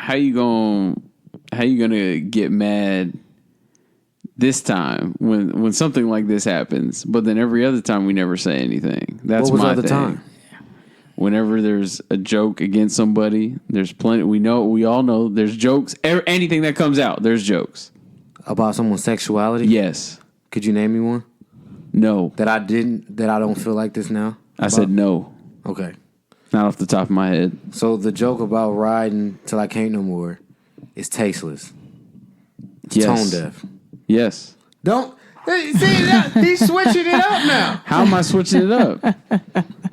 how you gonna get mad this time when something like this happens, but then every other time we never say anything? That's what was my other thing. Time? Whenever there's a joke against somebody, there's plenty. We all know there's jokes. Anything that comes out, there's jokes About someone's sexuality. Yes. Could you name me one? No. That I don't feel like this now. I said no. Okay. Not off the top of my head. So the joke about riding till I can't no more is tasteless. Yes. Tone deaf. Yes. Don't see that he's switching it up now. How am I switching it up?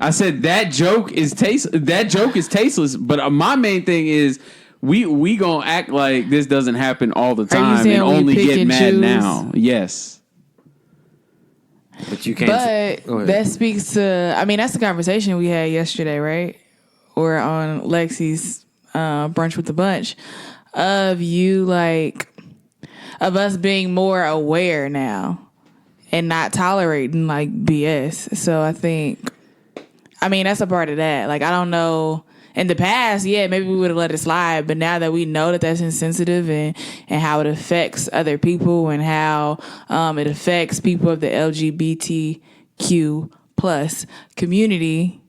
I said that joke is tasteless, but my main thing is we gonna act like this doesn't happen all the time and only get mad now. Yes. But you can't. But that speaks to, I mean, that's the conversation we had yesterday, right? Or on Lexi's Brunch with the Bunch of us being more aware now and not tolerating like BS. So I think, I mean, that's a part of that. Like, I don't know. In the past, yeah, maybe we would have let it slide. But now that we know that that's insensitive and how it affects other people and how it affects people of the LGBTQ plus community,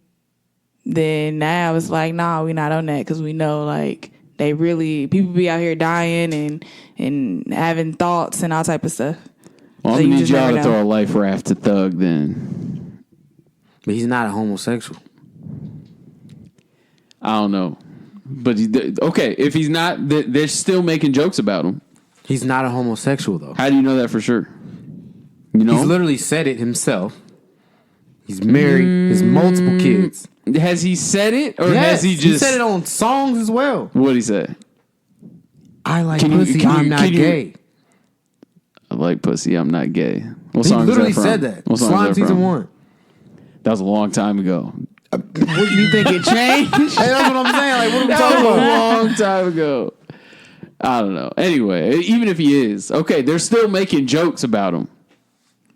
then now it's like, nah, we're not on that because we know like people be out here dying and having thoughts and all type of stuff. Well, So I'm you gonna need just y'all never to know. throw a life raft to Thug then. But he's not a homosexual. I don't know. But okay, if he's not, they're still making jokes about him. He's not a homosexual though. How do you know that for sure? You know, He's literally said it himself. He's married. Has multiple kids. Has he said it, or Yes, has he just said it on songs as well? What'd he say? I like Can you- pussy. can you- I'm not can you- gay. I like pussy. I'm not gay. What He song is literally that from? said that. What song is Slime that season from? 1. That was a long time ago. What you think it changed? Hey, that's what I'm saying. Like, what are we That talking was a about? long time ago. I don't know. Anyway, even if he is okay, they're still making jokes about him.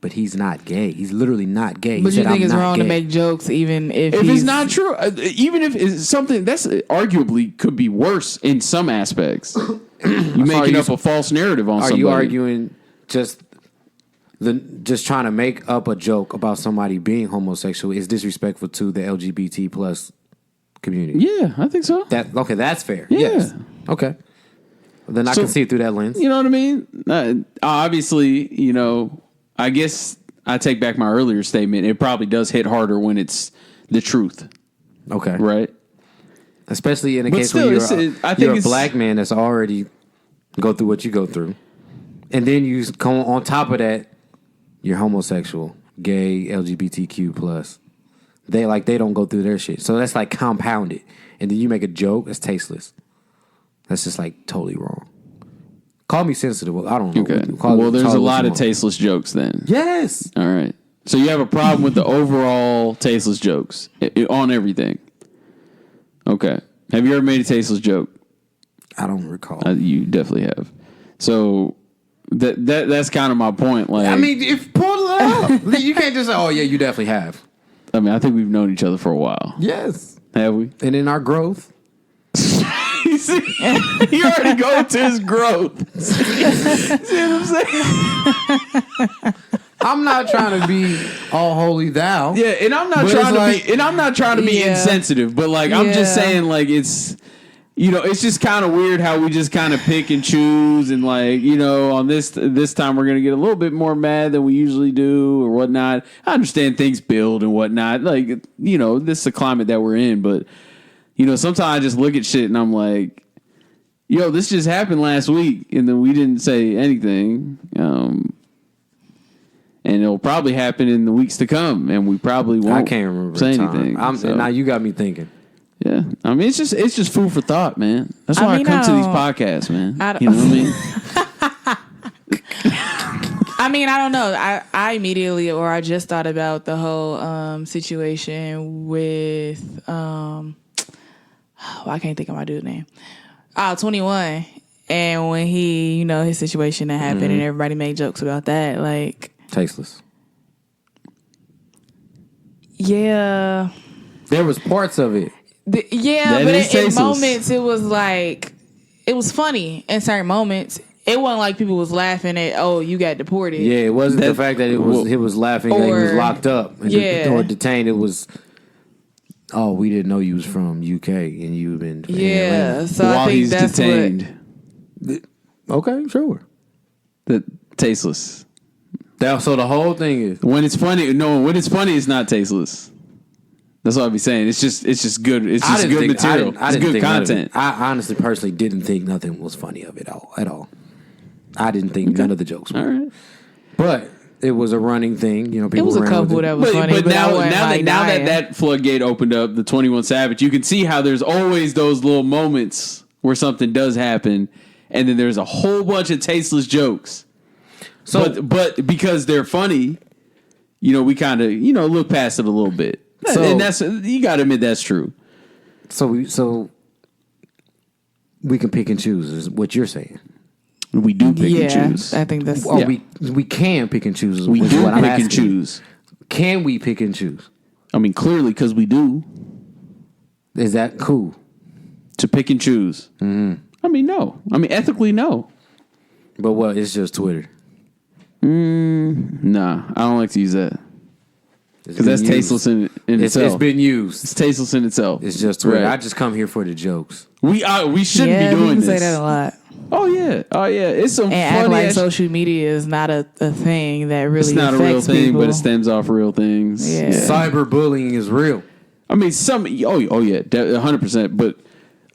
But he's not gay. He's literally not gay. But He you said, think "I'm it's not wrong gay." to make jokes even if If he's it's not true, even if it's something that's arguably could be worse in some aspects, you making up a false narrative on Are somebody. you arguing just trying to make up a joke about somebody being homosexual is disrespectful to the LGBT plus community? Yeah, I think so. That's fair. Yeah. Yes. Okay. Then I can see it through that lens. You know what I mean? Obviously, you know, I guess I take back my earlier statement. It probably does hit harder when it's the truth, Okay. right? Especially in a But case still, where I think you're a it's- black man that's already go through what you go through. And then you come on top of that, you're homosexual, gay, LGBTQ plus. They don't go through their shit. So that's like compounded. And then you make a joke, that's tasteless. That's just like totally wrong. Call me sensitive. I don't know. Okay. Call Well, it there's what a you lot of want. tasteless jokes then. Yes. All right. So you have a problem with the overall tasteless jokes on everything. Okay. Have you ever made a tasteless joke? I don't recall. You definitely have. So that's kind of my point. Like, I mean, if pull it up. You can't just say, oh, yeah, you definitely have. I mean, I think we've known each other for a while. Yes. Have we? And in our growth. You see, you already go to his growth. See what I'm saying? I'm not trying to be all holy thou. Yeah, and I'm not But trying it's to like- be, and I'm not trying to be Yeah. insensitive, but like I'm just Yeah. saying, like it's, you know, it's just kind of weird how we just kind of pick and choose, and like, you know, on this time we're gonna get a little bit more mad than we usually do or whatnot. I understand things build and whatnot, like, you know, this is the climate that we're in, but you know, sometimes I just look at shit and I'm like, yo, this just happened last week, and then we didn't say anything. And it'll probably happen in the weeks to come, and we probably won't. I can't remember say the time. anything. So, Now you got me thinking. yeah, I mean, it's just food for thought, man. That's why I mean, come I to these don't- podcasts, man. I don't- You know what I mean? I mean, I don't know. I immediately, or I just thought about the whole situation with I can't think of my dude's name. 21. And when he, you know, his situation that happened and everybody made jokes about that, like, Tasteless. yeah. There was parts of it. Yeah, That but is in tasteless. moments it was like it was funny in certain moments. It wasn't like people was laughing at, oh, you got deported. Yeah, it wasn't the fact that he was laughing that he was locked up or detained. It was, oh, we didn't know you was from UK and you've been So while I think he's that's detained. Okay, sure. The tasteless. So the whole thing is When it's funny, it's not tasteless. That's what I'll be saying. It's just good. It's just good material. It's good content. I honestly, personally, didn't think nothing was funny of it at all. I didn't think none of the jokes were. All right. But it was a running thing. You know, people it was a ran couple with it. that was funny. But now like that floodgate opened up, the 21 Savage, you can see how there's always those little moments where something does happen, and then there's a whole bunch of tasteless jokes. So, but because they're funny, we kind of look past it a little bit. So, and that's, you got to admit, that's true. So we can pick and choose, is what you're saying. We do pick and choose. I think that's. We can pick and choose. We do pick and choose. Can we pick and choose? I mean, clearly, because we do. Is that cool? To pick and choose? Mm-hmm. I mean, no. I mean, ethically, no. But what? It's just Twitter. Nah, I don't like to use that. Because that's tasteless in itself. It's been used. It's tasteless in itself. It's just Twitter. Right. I just come here for the jokes. We shouldn't be doing this. Say that a lot. Oh yeah. It's some and funny act like social media is not a thing that really. It's not a real thing, people. but it stems off real things. Yeah. Cyberbullying is real. I mean, some. Oh yeah, 100%. But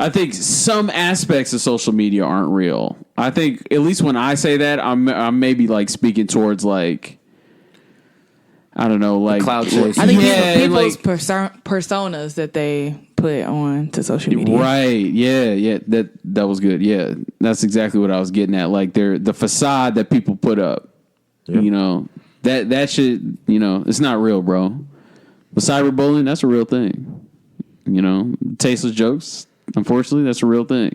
I think some aspects of social media aren't real. I think at least when I say that, I'm maybe like speaking towards like. I don't know, like cloud chase. I think people's personas that they put on to social media. Right? Yeah. That was good. Yeah, that's exactly what I was getting at. Like the facade that people put up. Yeah. That should it's not real, bro. But cyberbullying, that's a real thing. Tasteless jokes, unfortunately, that's a real thing.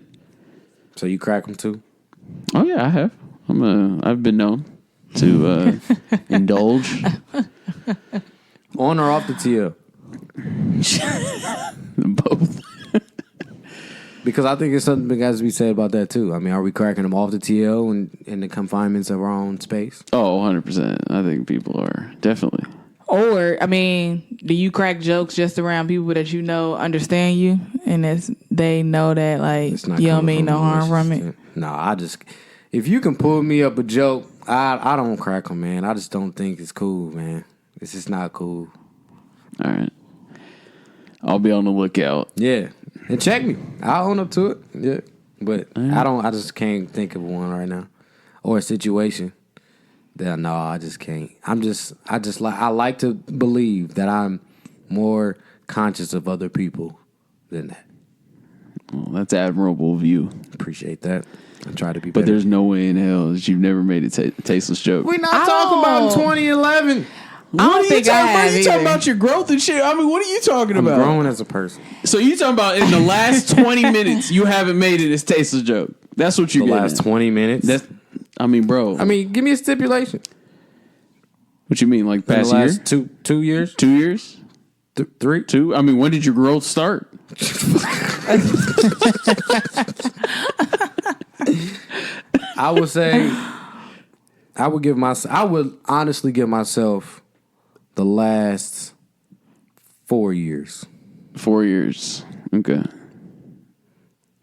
So you crack them too? Oh yeah, I have. I've been known to indulge. On or off the TL? Both. Because I think there's something that has to be said about that too. I mean, are we cracking them off the TL and in the confinements of our own space? Oh, 100%. I think people are definitely. Or, I mean, do you crack jokes just around people that understand you, and they know that like you don't mean no harm from it? No, if you can pull me up a joke, I don't crack them, man. I just don't think it's cool, man. It's just not cool. All right. I'll be on the lookout. Yeah. And check me. I'll own up to it. Yeah. But I just can't think of one right now. Or a situation that I just can't. I like to believe that I'm more conscious of other people than that. Well, that's admirable of you. Appreciate that. I try to be But better. there's no way in hell that you've never made a tasteless joke. We're not talking about 2011. What are you talking about your growth and shit? I mean, what are you talking about? I'm growing as a person. So you talking about in the last 20 minutes you haven't made it as tasteless joke? That's what you're The getting last at. 20 minutes? Bro. I mean, give me a stipulation. What you mean, like past the year? last 2 years? 2 years? 3? 2? I mean, when did your growth start? I would say I would honestly give myself the last 4 years. 4 years. Okay.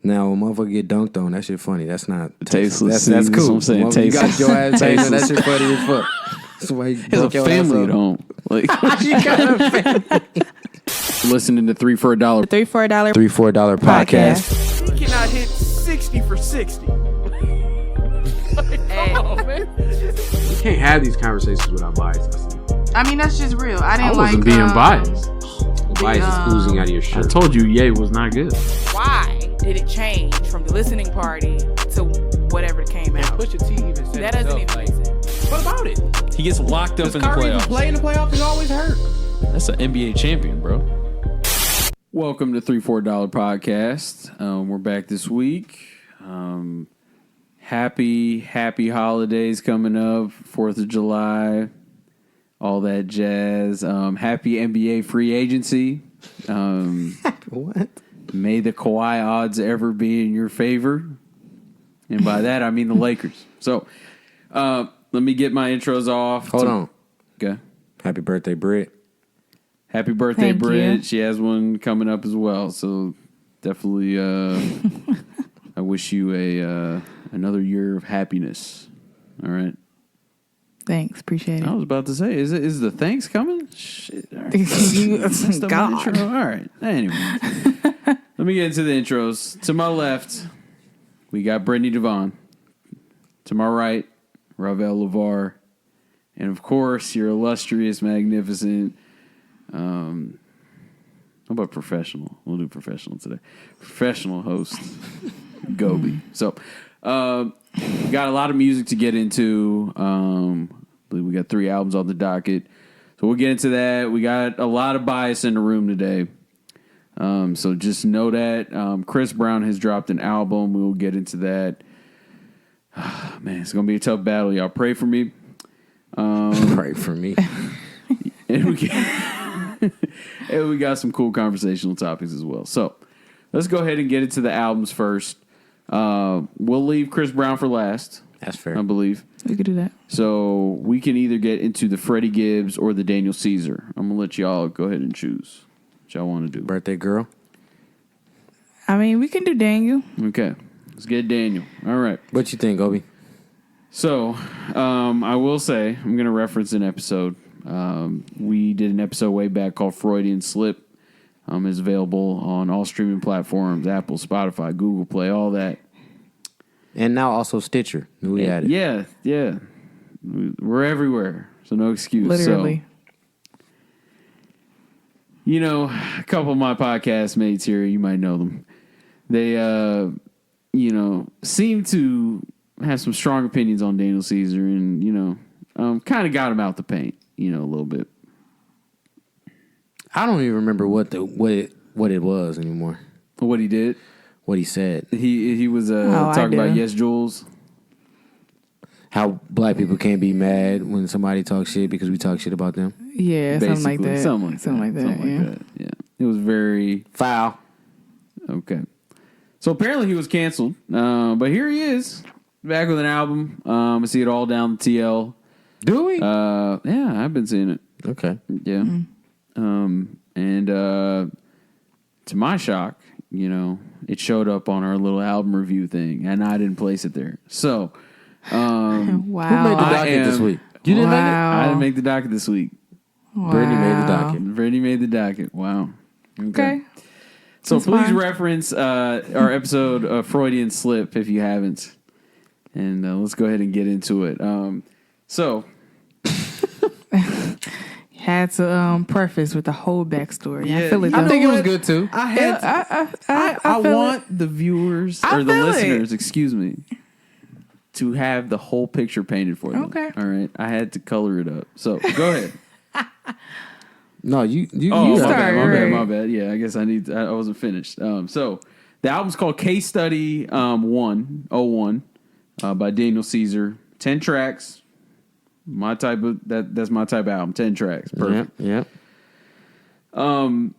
Now, when motherfucker get dunked on, that shit funny. That's not tasteless. That's That's cool. what I'm saying. Motherfucker, you got Tasteless. your ass banged on. That Tasteless. shit funny as fuck. That's why you As a dunk your family ass at up. home. Like, You got a family. listening to 3 for $1. $3 for $1 $3-4 podcast. You cannot hit 60 for 60. You can't have these conversations without bias. I mean, that's just real. I I didn't wasn't like being biased. bias is oozing out of your shirt. I told you Ye was not good. Why did it change from the listening party to whatever came out? Pusha T even said That doesn't even make sense. What about it? He gets locked up in the Kyrie playoffs. play in the playoffs is always hurt. That's an NBA champion, bro. welcome to $3-4 podcast. We're back this week. Happy holidays coming up. 4th of July. All that jazz. Happy NBA free agency. What? May the Kawhi odds ever be in your favor. And by that, I mean the Lakers. So let me get my intros off. Hold on. Okay. Happy birthday, Britt. Happy birthday, Thank Britt. you. She has one coming up as well. So definitely I wish you another year of happiness. All right. Thanks, appreciate I it. was about to say, is the thanks coming? Shit. All right. You- God. Intro. All right. Anyway. Let me get into the intros. To my left, we got Brittany Devon. To my right, Ravel LeVar. And of course, your illustrious, magnificent, how about professional? We'll do professional today. Professional host, Gobi. So, we got a lot of music to get into. I believe we got 3 albums on the docket. So we'll get into that. We got a lot of bias in the room today. So just know that. Chris Brown has dropped an album. We will get into that. Man, it's going to be a tough battle. Y'all pray for me. Pray for me. And we got some cool conversational topics as well. So let's go ahead and get into the albums first. We'll leave Chris Brown for last. That's fair. I believe. We could do that. So we can either get into the Freddie Gibbs or the Daniel Caesar. I'm going to let y'all go ahead and choose what y'all want to do. Birthday girl. I mean, we can do Daniel. Okay. Let's get Daniel. All right. What you think, Obi? So I will say, I'm going to reference an episode. We did an episode way back called Freudian Slip. It's available on all streaming platforms, Apple, Spotify, Google Play, all that. And now also Stitcher. We added. Yeah. We're everywhere, so no excuse. Literally. So, a couple of my podcast mates here, you might know them. They, seem to have some strong opinions on Daniel Caesar and, kind of got him out the paint, a little bit. I don't even remember what it was anymore. What he did. What he said. He was I talking about do. Yes Jules. How black people can't be mad when somebody talks shit because we talk shit about them. Yeah, something like that. Something like that. Yeah. It was very Foul. okay. So apparently he was canceled. But here he is. Back with an album. I see it all down the TL. Do we? Yeah, I've been seeing it. Okay. Yeah. And to my shock, it showed up on our little album review thing, and I didn't place it there. So, Wow. Who made the docket this week? You didn't make it? Wow. I didn't make the docket this week. Brittany made the docket. Brittany made the docket. Wow. Okay. So That's please fine. reference our episode Freudian Slip if you haven't. And let's go ahead and get into it. So Had to preface with the whole backstory. I feel it. I though. think it was good too. I had I feel want the viewers I or the feel it. listeners, excuse me, to have the whole picture painted for them. Okay. All right. I had to color it up. So go ahead. No, you Oh, start, my right. bad. Yeah, I guess I wasn't finished. So the album's called Case Study 101 by Daniel Caesar. 10 tracks. My type of that's my type of album. 10 tracks. Perfect. Yeah. I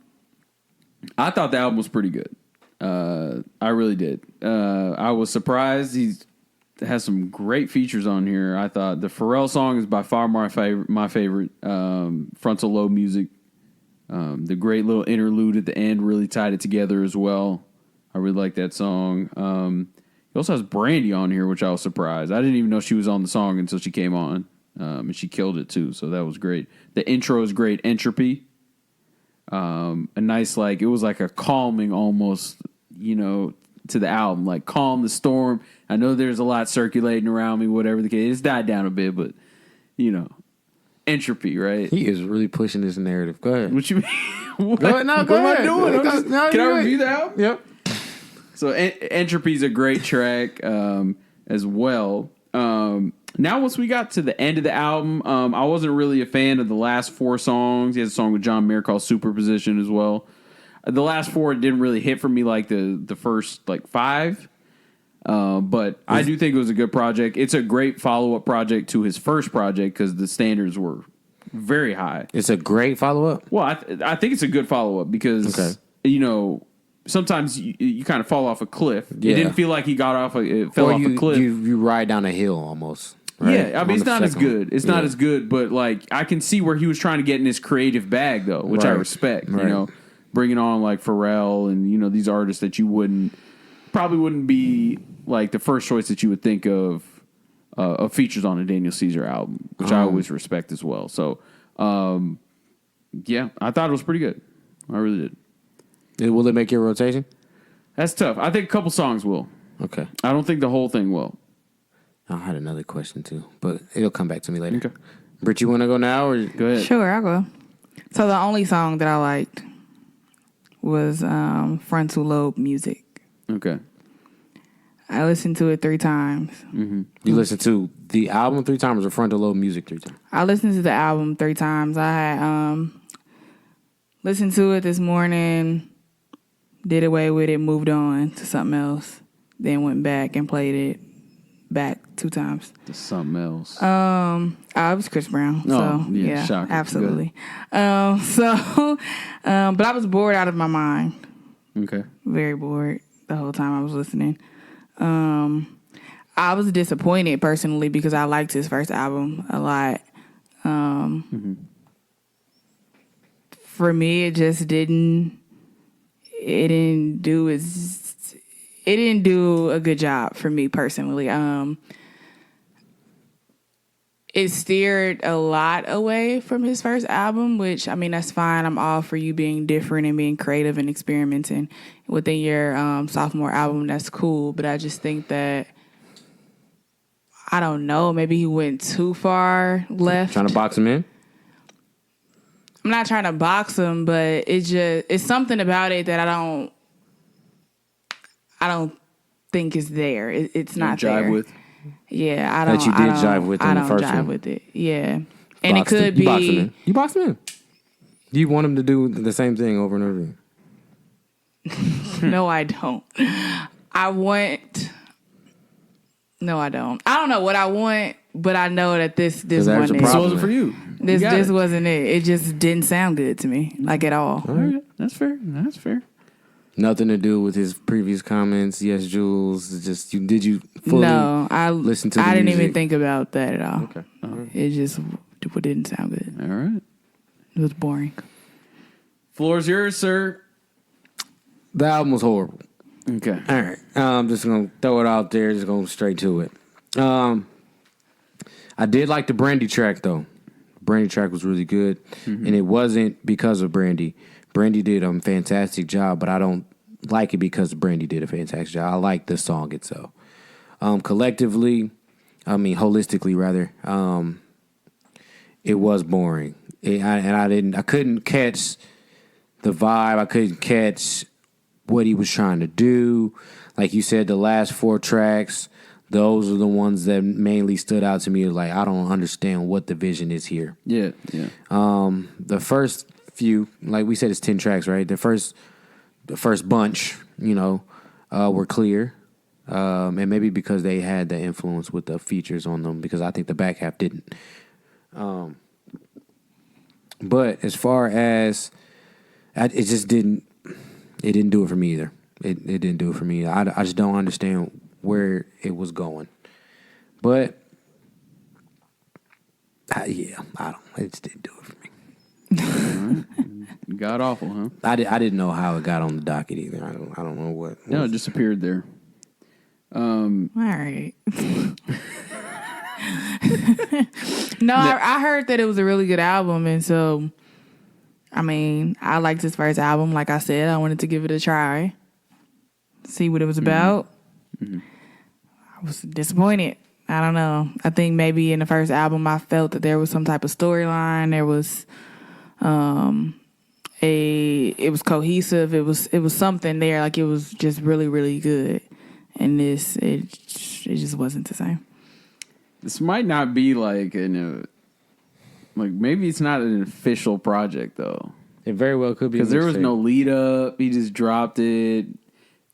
thought the album was pretty good. I really did. I was surprised. He has some great features on here. I thought the Pharrell song is by far my favorite. Frontal lobe music. The great little interlude at the end really tied it together as well. I really like that song. He also has Brandy on here, which I was surprised. I didn't even know she was on the song until she came on. And she killed it too, so that was great. The intro is great. Entropy. A nice, it was like a calming almost, to the album. Like, calm the storm. I know there's a lot circulating around me, whatever the case. It's died down a bit, but, entropy, right? He is really pushing this narrative. Go ahead. What you mean? What, Go ahead. No, go what ahead. am I doing? Go- no, Can I you're review right. the album? Yep. So Entropy's a great track as well. Now, once we got to the end of the album, I wasn't really a fan of the last 4 songs. He has a song with John Mayer called Superposition as well. The last 4 didn't really hit for me like the first 5. But I do think it was a good project. It's a great follow-up project to his first project because the standards were very high. It's a great follow up. Well, I think it's a good follow-up because, Okay. sometimes you kind of fall off a cliff. Yeah. It didn't feel like he got off. It fell Or off a cliff. you ride down a hill almost. Right? Yeah, I mean, it's not as good. It's not as good, but like I can see where he was trying to get in his creative bag, though, which I Right. respect. Right. You know, bringing on like Pharrell and these artists that you probably wouldn't be like the first choice that you would think of features on a Daniel Caesar album, which I always respect as well. So, yeah, I thought it was pretty good. I really did. Will it make your rotation? That's tough. I think a couple songs will. Okay. I don't think the whole thing will. I had another question too, but it'll come back to me later. Okay. Britt, you want to go now or Go ahead. Sure, I'll go. So the only song that I liked was Frontal Lobe Music. Okay. I listened to it 3 times. you listen to the album 3 times or Frontal Lobe Music 3 times? I listened to the album 3 times. I had listened to it this morning, did away with it, moved on to something else, then went back and played it back 2 times. To something else. It was Chris Brown. Oh, So, yeah, shocking. absolutely. But I was bored out of my mind. Okay. Very bored the whole time I was listening. I was disappointed personally because I liked his first album a lot. For me, it just didn't do a good job for me personally. It steered a lot away from his first album, which, I mean, that's fine. I'm all for you being different and being creative and experimenting within your sophomore album. That's cool. But I just think that, I don't know, maybe he went too far left. Trying to box him in? I'm not trying to box him, but it's something about it that I don't think is there. It's not jive there. with. Yeah, I don't. That you did jive with in I the don't first jive one. with it. Yeah, and it Boxed him. could You boxed him be. in. You boxed him in. Do you want him to do the same thing over and over again? No, I don't. No, I don't. I don't know what I want, but I know that this there's a wasn't This problem. it. wasn't for you. This wasn't it. It just didn't sound good to me, like at all. All right. That's fair. That's fair. Nothing to do with his previous comments. Yes, Jules. It's just did you fully No, listen to the I didn't music? even think about that at all. Okay. It just didn't sound good. All right. It was boring. Floor's yours, sir. The album was horrible. Okay. All right. I'm just going to throw it out there. Just going straight to it. I did like the Brandy track, though. Brandy track was really good. And it wasn't because of Brandy. Brandy did a fantastic job, but I don't like it because Brandy did a fantastic job. I like the song itself. Holistically, rather, it was boring. I couldn't catch the vibe. I couldn't catch what he was trying to do. Like you said, the last 4 tracks, those are the ones that mainly stood out to me. Like, I don't understand what the vision is here. Yeah. Yeah. The first few, like we said, it's 10 tracks, right? The first bunch, were clear. And maybe because they had the influence with the features on them, because I think the back half didn't. But as far as, it didn't do it for me either. It didn't do it for me. I just don't understand where it was going. But, it just didn't do it for me. God awful, huh? I didn't know how it got on the docket either. I don't know what. No, it just appeared there. All right. No, I heard that it was a really good album, and so, I mean, I liked his first album. Like I said, I wanted to give it a try, see what it was about. I was disappointed. I don't know. I think maybe in the first album, I felt that there was some type of storyline. There was, it was cohesive. It was something there. Like it was just really, really good. And it just wasn't the same. This might not be like maybe it's not an official project though. It very well could be, Because there was no lead up. He just dropped it.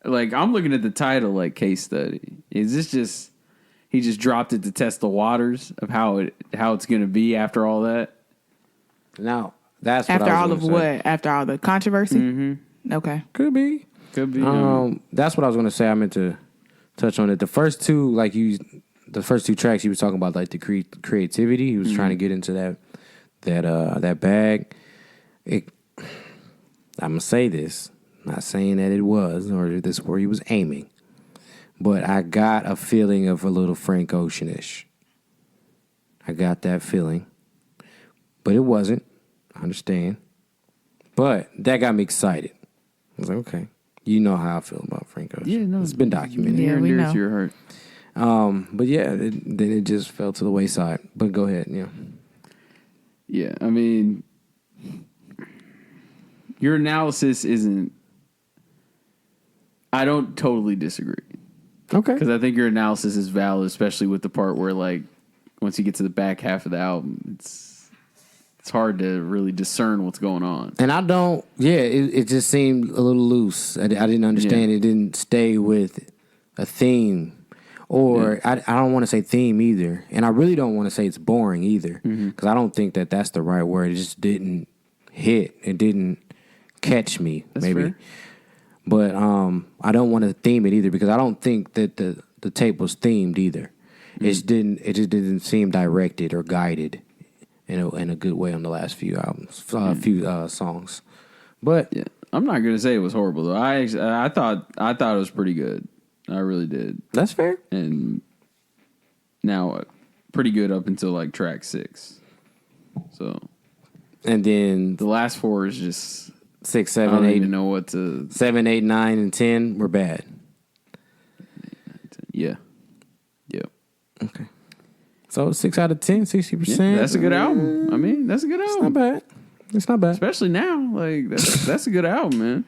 Like, I'm looking at the title, like, case study. Is this just, he just dropped it to test the waters of how it's going to be after all that? Now, that's After what I all was of gonna say. what? After all the controversy? Mm-hmm. Okay. Could be. Could be. That's what I was gonna say. I meant to touch on it. The first two tracks he was talking about, like the creativity. He was trying to get into that bag. I'm gonna say this. Not saying that it was or this where he was aiming, but I got a feeling of a little Frank Ocean-ish. I got that feeling, but it wasn't. I understand, but that got me excited. I was like, okay, you know how I feel about Frank Ocean. Yeah, no, it's been documented. Yeah, we know. To your heart. But yeah, then it just fell to the wayside. But go ahead, yeah. Yeah, I mean, your analysis isn't. I don't totally disagree. Okay. Because I think your analysis is valid, especially with the part where, like, once you get to the back half of the album, it's hard to really discern what's going on. And I don't, it just seemed a little loose. I didn't understand. It didn't stay with a theme. Or I don't want to say theme either. And I really don't want to say it's boring either. Because I don't think that that's the right word. It just didn't hit. It didn't catch me, That's maybe. fair. But I don't want to theme it either because I don't think that the tape was themed either. It just didn't seem directed or guided in a good way on the last few albums, songs. But Yeah, I'm not gonna say it was horrible though. I thought it was pretty good. I really did. that's fair. And now pretty good up until like track 6. So And then the last 4 is just 6, I 7, don't 8, even know what to. 7, 8, 9, and 10 were bad. Yeah. Okay. So 6 out of 10, 60%. That's a good album. I mean, that's a good It's album. not bad. It's not bad. Especially now, like that's a good album, man.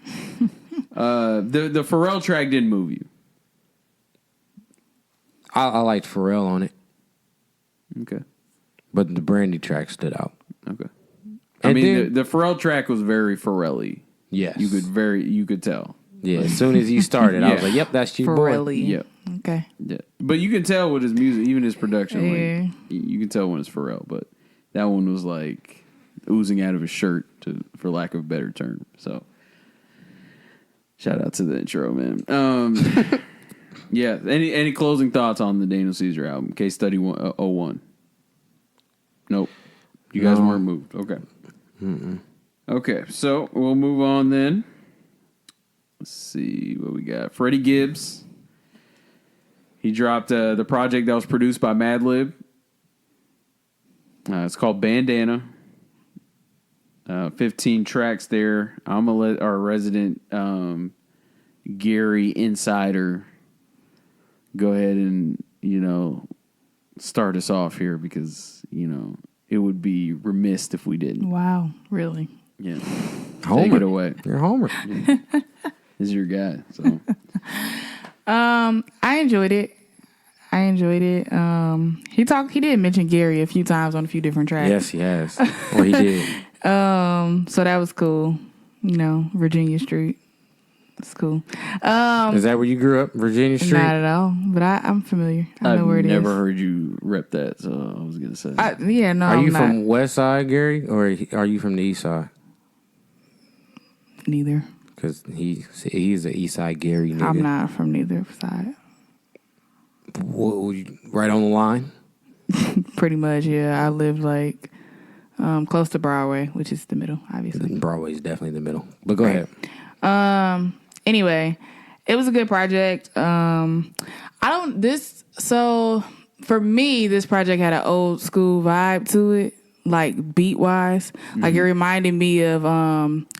The Pharrell track didn't move you. I liked Pharrell on it, Okay. but the Brandy track stood out. Okay. I And mean, then- the Pharrell track was very Pharrell-y. Yes. You could tell. Yeah, as soon as you started, I was Yeah. like, yep, that's your For boy. really. Yeah. Okay. Yeah. But you can tell with his music, even his production, Yeah. like, you can tell when it's Pharrell. But that one was like oozing out of his shirt, for lack of a better term. So, shout out to the intro, man. Yeah. Any closing thoughts on the Daniel Caesar album? Case Study 01. Nope. You guys weren't moved. Okay. Okay, so we'll move on then. Let's see what we got. Freddie Gibbs. He dropped the project that was produced by Madlib. It's called Bandana. 15 tracks there. I'm going to let our resident Gary Insider go ahead and, start us off here because, it would be remiss if we didn't. Wow. Really? Yeah. Homer. Take it away. You're a Homer. This is your guy. So I enjoyed it. He did mention Gary a few times on a few different tracks. Yes, he has. Or he did. So that was cool. Virginia Street. It's cool. Is that where you grew up, Virginia Street? Not at all, but I'm familiar. I know I've where it is. never heard you rep that, so I was gonna say. No, Are I'm you not. from West Side, Gary, or are you from the East Side? Neither. Because he's an East Side Gary nigga. I'm not from neither side. Right on the line? Pretty much, yeah. I live like close to Broadway, which is the middle, obviously. Broadway's definitely the middle. But go ahead. Anyway, it was a good project. So for me, this project had an old school vibe to it, like beat wise. Like it reminded me of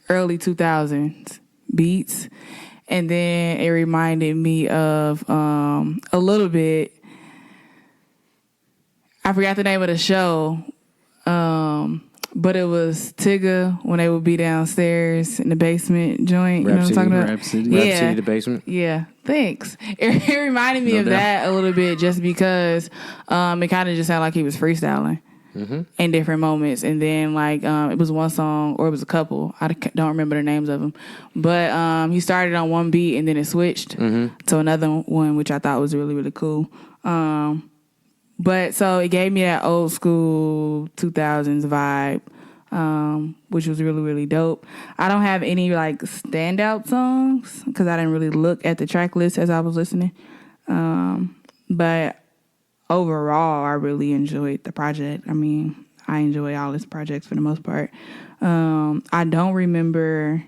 early 2000s beats. And then it reminded me of a little bit, I forgot the name of the show, but it was Tigger when they would be downstairs in the basement joint. You know what I'm talking about? Rap City? Rap Yeah. City, the basement? Yeah, thanks. It reminded me of doubt. that a little bit just because it kind of just sounded like he was freestyling in different moments. And then it was one song, or it was a couple. I don't remember the names of them. But he started on one beat and then it switched to another one, which I thought was really, really cool. But so it gave me that old school 2000s vibe. which was really, really dope. I don't have any like standout songs because I didn't really look at the track list as I was listening. But overall, I really enjoyed the project. I mean, I enjoy all his projects for the most part. I don't remember,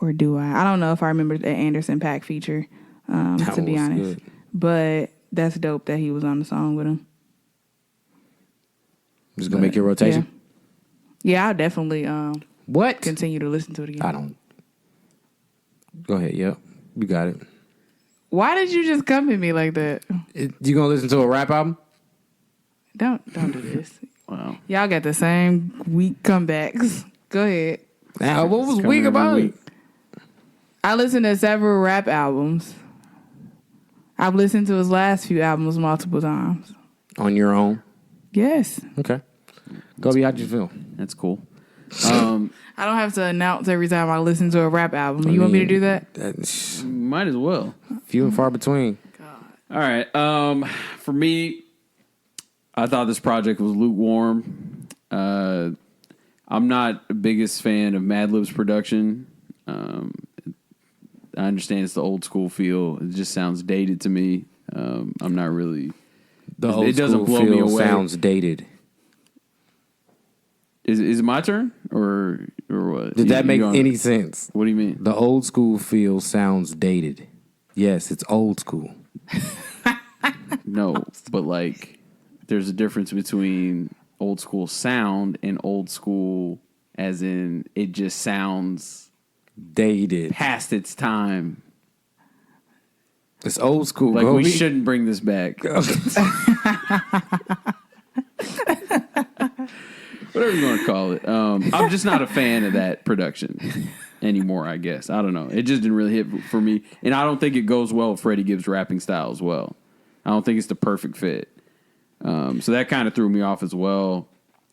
or do I? I don't know if I remember the Anderson .Paak feature, to be honest. Good. But that's dope that he was on the song with him. Just gonna make your rotation. Yeah, I'll definitely What? continue to listen to it again. I don't. Go ahead. Yep, you got it. Why did you just come at me like that? You gonna listen to a rap album? Don't do this. Wow. Y'all got the same weak comebacks. Go ahead. What was Coming weak every about week. it? I listened to several rap albums. I've listened to his last few albums multiple times. On your own. Yes. Okay. Gobi, how'd you feel? That's cool. I don't have to announce every time I listen to a rap album. You want me to do that? That's Might as well. few and far between. All right. For me, I thought this project was lukewarm. I'm not the biggest fan of Madlib's production. I understand it's the old school feel. It just sounds dated to me. I'm not really. The old it doesn't school blow me feel away. sounds dated. Is it my turn or what? Did that make you any sense? What do you mean? The old school feel sounds dated. Yes, it's old school. No, but like, there's a difference between old school sound and old school, as in it just sounds Dated. past its time. It's old school. Like Gobi. we shouldn't bring this back. Whatever you want to call it. I'm just not a fan of that production anymore, I guess. I don't know. It just didn't really hit for me. And I don't think it goes well with Freddie Gibbs' rapping style as well. I don't think it's the perfect fit. So that kind of threw me off as well.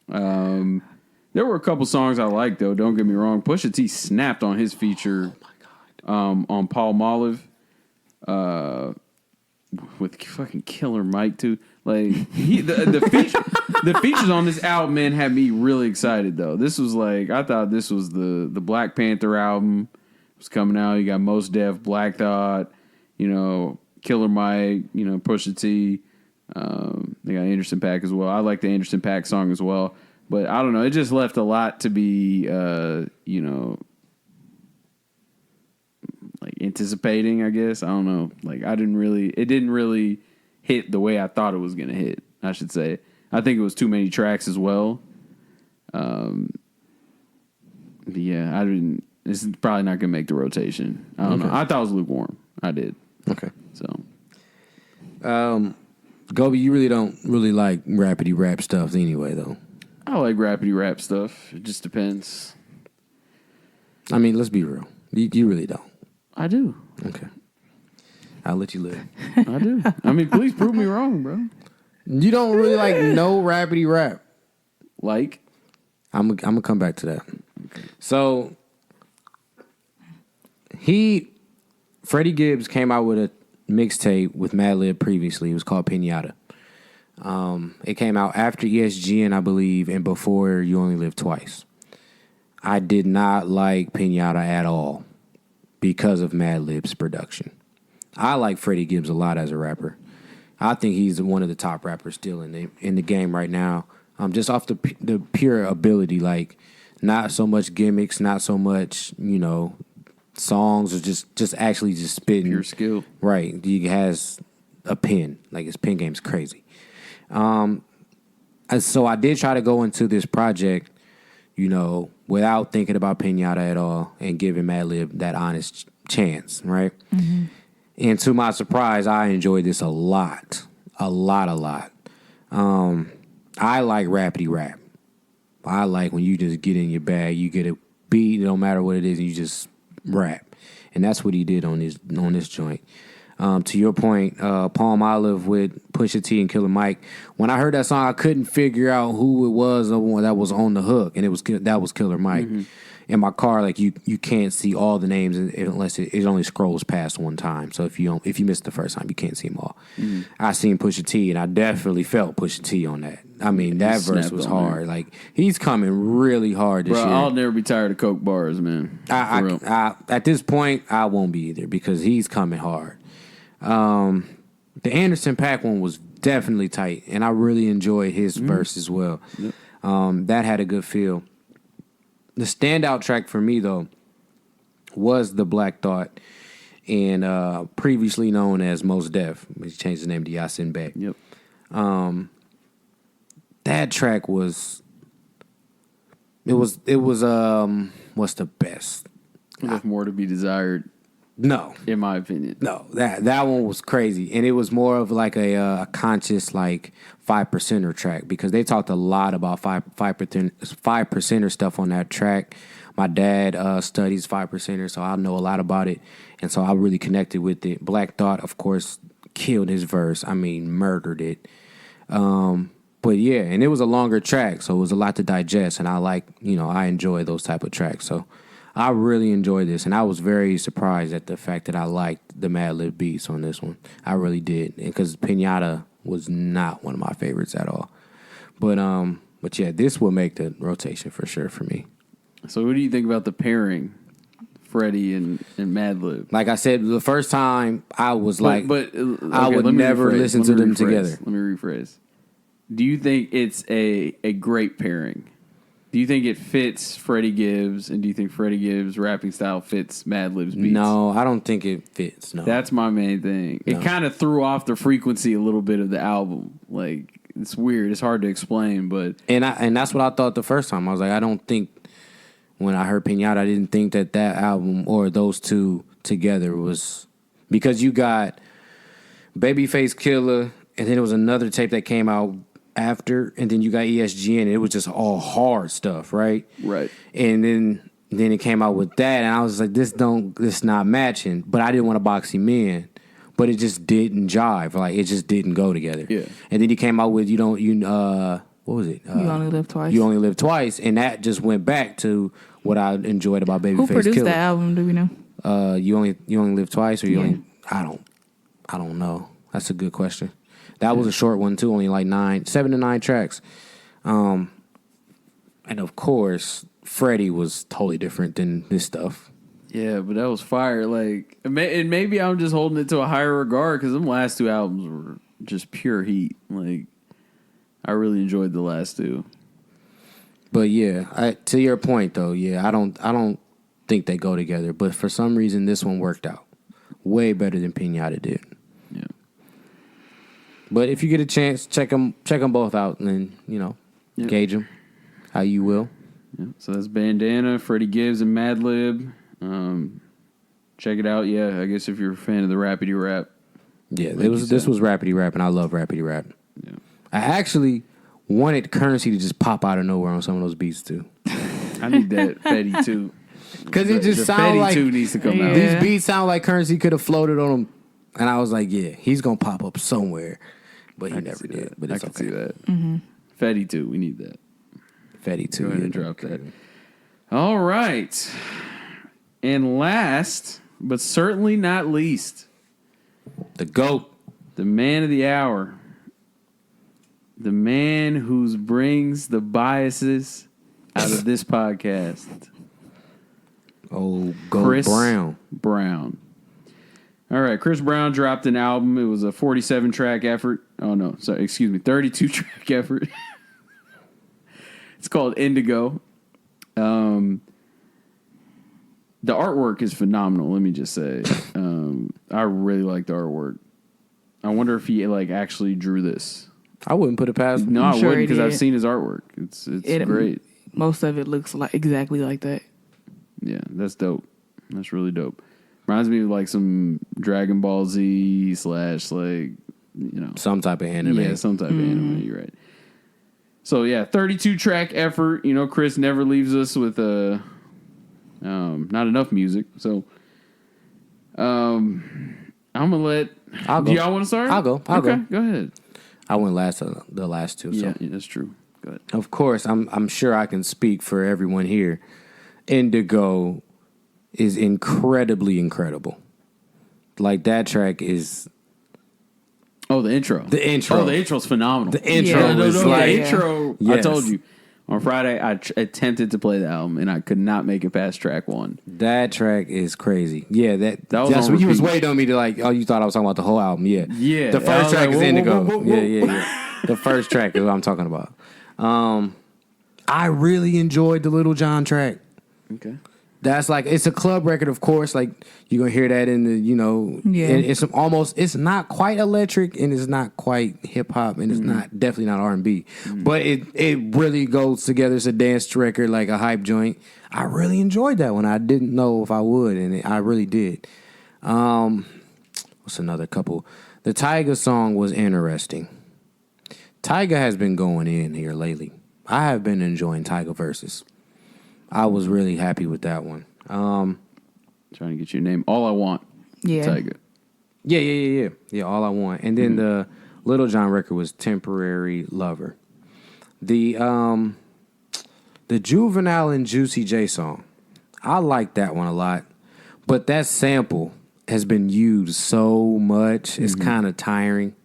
There were a couple songs I liked, though. Don't get me wrong. Pusha T snapped on his feature on Paul Molive with fucking Killer Mike, too. Like the features on this album, man, had me really excited though. This was like, I thought this was the Black Panther album. It was coming out. You got Mos Def, Black Thought, Killer Mike, Pusha T. They got Anderson .Paak as well. I like the Anderson .Paak song as well, but I don't know. It just left a lot to be, like anticipating. I guess I don't know. Like it didn't really hit the way I thought it was going to hit, I should say. I think it was too many tracks as well. Yeah, I didn't. This is probably not going to make the rotation. I don't know. I thought it was lukewarm. I did. Okay. So, Gobi, you really don't really like rapidy rap stuff anyway, though. I like rapidy rap stuff. It just depends. I mean, let's be real. You really don't. I do. Okay. I'll let you live. I do. I mean, please prove me wrong, bro. You don't really like no rapidy rap. Like? I'm gonna come back to that. So Freddie Gibbs came out with a mixtape with Madlib previously. It was called Pinata. It came out after ESGN, I believe, and before You Only Live Twice. I did not like Pinata at all because of Madlib's production. I like Freddie Gibbs a lot as a rapper. I think he's one of the top rappers still in the game right now. Just off the pure ability, like not so much gimmicks, not so much songs, or just actually just spitting Pure skill. Right, he has a pen. Like his pen game's crazy. So I did try to go into this project, without thinking about Pinata at all and giving Madlib that honest chance, right? Mm-hmm. And to my surprise, I enjoyed this a lot. I like rapidy rap. I like when you just get in your bag, you get a beat, no matter what it is, and you just rap. And that's what he did on this joint. To your point, Palm Olive with Pusha T and Killer Mike. When I heard that song, I couldn't figure out who it was that was on the hook, and that was Killer Mike. Mm-hmm. In my car, like you can't see all the names unless it only scrolls past one time. So if you miss the first time, you can't see them all. Mm-hmm. I seen Pusha T, and I definitely felt Pusha T on that. I mean, that verse snapped was on there. hard. Like, he's coming really hard this Bro, year. I'll never be tired of Coke bars, man. For real. At this point, I won't be either because he's coming hard. The Anderson .Paak one was definitely tight, and I really enjoyed his verse as well. Yep. That had a good feel. The standout track for me, though, was the Black Thought, and previously known as Mos Def. He changed his name to Yasin Bey. Yep. That track was. It was. What's the best? Left more to be desired, No. in my opinion. No, that one was crazy, and it was more of like a conscious like 5%er track because they talked a lot about 5%er stuff on that track. My dad studies 5%er, so I know a lot about it, and so I really connected with it. Black Thought, of course, killed his verse. I mean, murdered it. But yeah, and it was a longer track, so it was a lot to digest, and I enjoy those type of tracks, so. I really enjoyed this, and I was very surprised at the fact that I liked the Mad Lib beats on this one. I really did, because Pinata was not one of my favorites at all. But yeah, this will make the rotation for sure for me. So, what do you think about the pairing, Freddie and Mad Lib? Like I said, the first time I was I would never listen to them together. Let me rephrase. Do you think it's a great pairing? Do you think it fits Freddie Gibbs, and do you think Freddie Gibbs' rapping style fits Mad Lib's beats? No, I don't think it fits. No, That's my main thing. It kind of threw off the frequency a little bit of the album. Like, it's weird. It's hard to explain, but and that's what I thought the first time. I was like, I don't think when I heard Pinata, I didn't think that album or those two together was because you got Babyface Killer, and then there was another tape that came out after, and then you got ESGN, and it was just all hard stuff, right? right. And then it came out with that, and I was like, this not matching. But I didn't want to box him in, but it just didn't jive. Like it just didn't go together. Yeah. And then he came out with what was it? You Only Live Twice. You Only Live Twice, and that just went back to what I enjoyed about Babyface Who produced Killer. that album? Do we know? You only live twice, or you Yeah. only? I don't know. That's a good question. That was a short one too, only like 7 to 9 tracks. And of course, Freddie was totally different than this stuff. Yeah, but that was fire. Like, and maybe I'm just holding it to a higher regard because them last two albums were just pure heat. Like, I really enjoyed the last two. But yeah, to your point though, yeah, I don't think they go together. But for some reason, this one worked out way better than Pinata did. Yeah. But if you get a chance, check them both out, and then gauge them how you will. Yeah. So that's Bandana, Freddie Gibbs, and Mad Lib. Check it out. Yeah, I guess if you're a fan of the Rapidy Rap. Yeah, Like this was Rapidy Rap, and I love Rapidy Rap. Yeah. I actually wanted Currency to just pop out of nowhere on some of those beats too, I need that Fetty too. because it just The sounds Fetty like 2 needs to come out. these beats sound like Currency could have floated on them, and I was like, yeah, he's gonna pop up somewhere, but he never did. That. But I it's can okay. see that. Fetty 2, we need that. Fetty too. Go ahead and yeah. drop that. All right. And last, but certainly not least, The GOAT. the man of the hour. The man who brings the biases out of this podcast. Oh, GOAT Chris Brown. Brown. All right, Chris Brown dropped an album. It was a 47-track effort. Oh, no. Sorry, excuse me. 32-track effort. It's called Indigo. The artwork is phenomenal, let me just say. I really like the artwork. I wonder if he actually drew this. I wouldn't put it past him. No, I'm I sure wouldn't he because I've did. seen his artwork. It's great. Most of it looks like exactly like that. Yeah, that's dope. That's really dope. Reminds me of like some Dragon Ball Z / Some type of anime. Yeah, some type of anime. You're right. So yeah, 32-track effort. Chris never leaves us with not enough music. So I'm gonna let. I'll Do go. y'all want to start? I'll go. Okay, go ahead. I went last the last two. Yeah, So. yeah, that's true. Go ahead. Of course, I'm sure I can speak for everyone here. Indigo is incredibly incredible. Like that track is. Oh, Oh, the intro. The intro. Oh, the intro's phenomenal. The intro Yeah. was The like intro. I Yes. told you on Friday. I attempted to play the album and I could not make it past track 1. that track is crazy. Yeah, That was that's on what you was repeat. waiting on me to like. Oh, you thought I was talking about the whole album? Yeah, Yeah. The I first was track like, is whoa, Indigo. whoa, whoa, whoa. Yeah. The first track is what I'm talking about. I really enjoyed the Little John track. Okay. That's like it's a club record, of course. Like you're gonna hear that in the, Yeah. it's not quite electric and it's not quite hip hop and it's not definitely not R&B, but it really goes together. It's a dance record, like a hype joint. I really enjoyed that one. I didn't know if I would, and I really did. What's another couple? The Tyga song was interesting. Tyga has been going in here lately. I have been enjoying Tyga verses. I was really happy with that one. Trying to get your name. All I want. Yeah. Tiger. Yeah, All I Want. And then the Little John record was Temporary Lover. The Juvenile and Juicy J song, I like that one a lot. But that sample has been used so much, it's kind of tiring.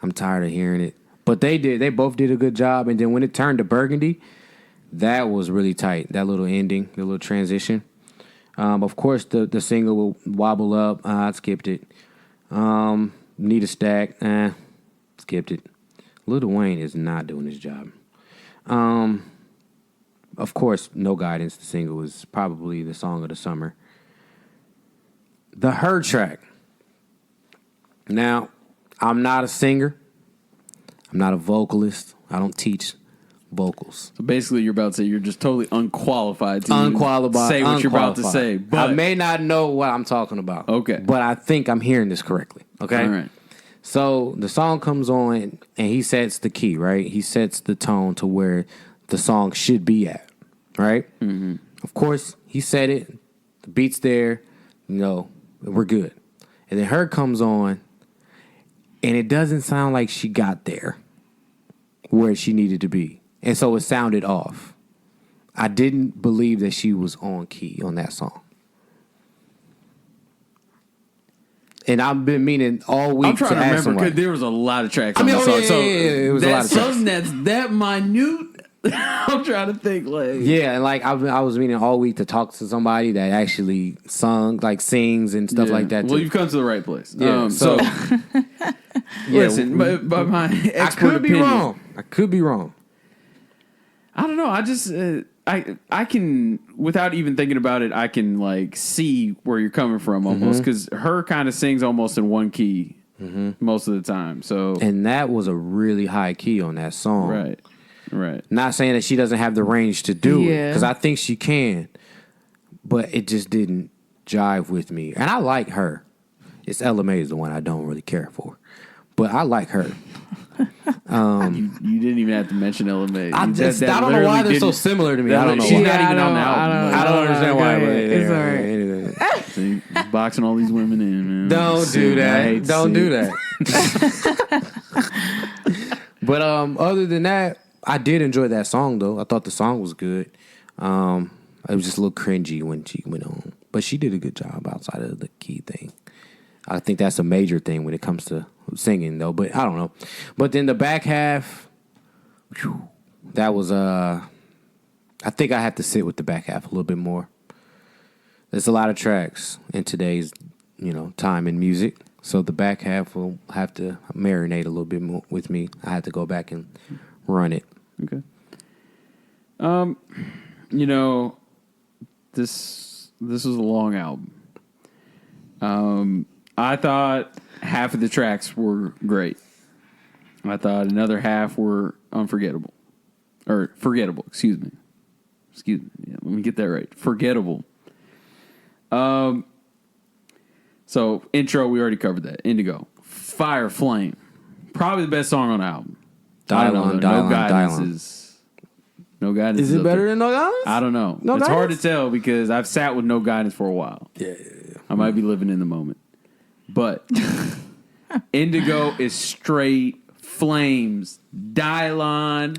I'm tired of hearing it. But they both did a good job. And then when it turned to Burgundy, that was really tight. That little ending, the little transition. Of course, the single will Wobble Up. I skipped it. Need a Stack. Skipped it. Lil Wayne is not doing his job. Of course, No Guidance, the single, was probably the song of the summer. The Her track. Now, I'm not a singer. I'm not a vocalist. I don't teach vocals. So basically, you're about to say you're just totally unqualified to Unqualified. say what you're about to say. Unqualified. But I may not know what I'm talking about. Okay. But I think I'm hearing this correctly. Okay. all right. So the song comes on and he sets the key, right? He sets the tone to where the song should be at, right? Mm-hmm. Of course, he said it. The beat's there. We're good. And then Her comes on and it doesn't sound like she got there where she needed to be. And so it sounded off. I didn't believe that she was on key on that song. And I've been meaning all week I'm trying to ask remember somebody. because there was a lot of tracks I on mean, the oh, song. yeah, So it was a lot of tracks. something that's that minute. I'm trying to think like Yeah, and like I was meaning all week to talk to somebody that actually sings and stuff Yeah. like that. Well, too. you've come to the right place. Yeah, So yeah, listen, but my I expert could be opinion, wrong. I could be wrong. I don't know. I just I can without even thinking about it, I can like see where you're coming from almost because Her kind of sings almost in one key most of the time. So And that was a really high key on that song. right. Not saying that she doesn't have the range to do it, Yeah. because I think she can, but it just didn't jive with me. And I like Her. It's Ella May is the one I don't really care for, but I like Her. You didn't even have to mention Ella May. I That don't know why literally they're so didn't- similar to me. that I don't know she's why. not even on the I album. I don't understand why. Go but ahead. It's all right. anyway. See, boxing all these women in, man. Don't do I that. hate to Don't see do it. that. But other than that, I did enjoy that song though. I thought the song was good. It was just a little cringy when she went on, but she did a good job outside of the key thing. I think that's a major thing when it comes to singing though. But I don't know. But then the back half, that was I think I have to sit with the back half a little bit more. There's a lot of tracks in today's time in music. So the back half will have to marinate a little bit more with me. I had to go back and run it. Okay. This was a long album. I thought half of the tracks were great. I thought another half were unforgettable. Or forgettable, excuse me. Yeah, let me get that right. Forgettable. So intro, we already covered that. Indigo. Fire Flame. Probably the best song on the album. I don't know, though. No Guidance is. No Guidance Is it up better there. than No Guidance? I don't know. No It's hard to Guidance? tell because I've sat with No Guidance for a while. Yeah. I might be living in the moment. But Indigo is straight flames. Dylon.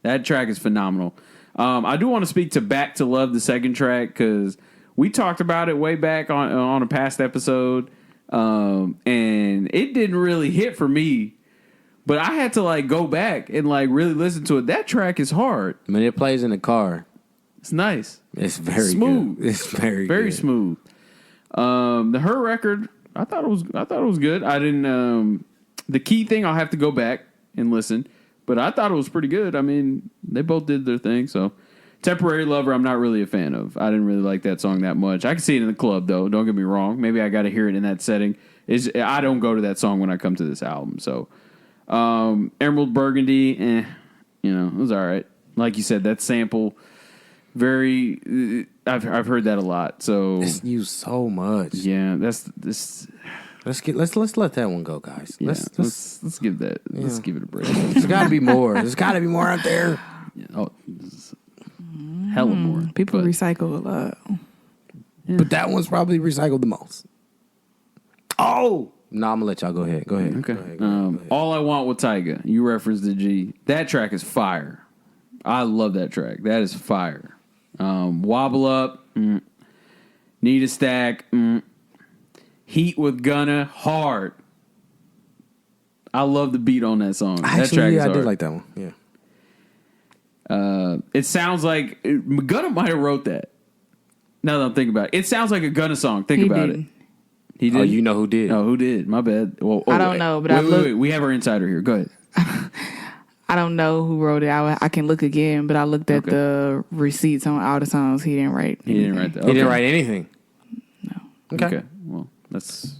That track is phenomenal. I do want to speak to Back to Love, the second track, because we talked about it way back on a past episode. And it didn't really hit for me. But I had to like go back and like really listen to it. That track is hard. When it plays in the car, It's nice. it's very Smooth. good. It's very Very good. smooth. The Her record, I thought it was good. I didn't the Key thing I'll have to go back and listen. But I thought it was pretty good. I mean, they both did their thing, so Temporary Lover I'm not really a fan of. I didn't really like that song that much. I can see it in the club though, don't get me wrong. Maybe I gotta hear it in that setting. I don't go to that song when I come to this album, so Emerald Burgundy, it was all right. Like you said, that sample, very. I've heard that a lot. So It's used so much. yeah, that's this. Let's let that one go, guys. Yeah, Let's give that. Let's give it a break. there's got to be more. There's got to be more out there. Oh, this is hella more. People but- recycle a lot. But that one's probably recycled the most. Oh no, I'm gonna let y'all go ahead. Go ahead. Okay. Go ahead. All I Want with Tyga. You referenced the G. That track is fire. I love that track. That is fire. Wobble Up. Need a Stack. Heat with Gunna. Hard. I love the beat on that song. That track Actually, is yeah, I hard. did like that one. Yeah. It sounds like Gunna might have wrote that. Now that I'm thinking about it. It sounds like a Gunna song. Think He about didn't. it. He did. Oh, you know who did? Oh, who did? My bad. Well, I don't know, but I wait, looked- wait. We have our insider here. Go ahead. I don't know who wrote it. I can look again, but I looked at the receipts on all the songs. He didn't write. He didn't anything. write that. He didn't write anything. Okay. Well, that's.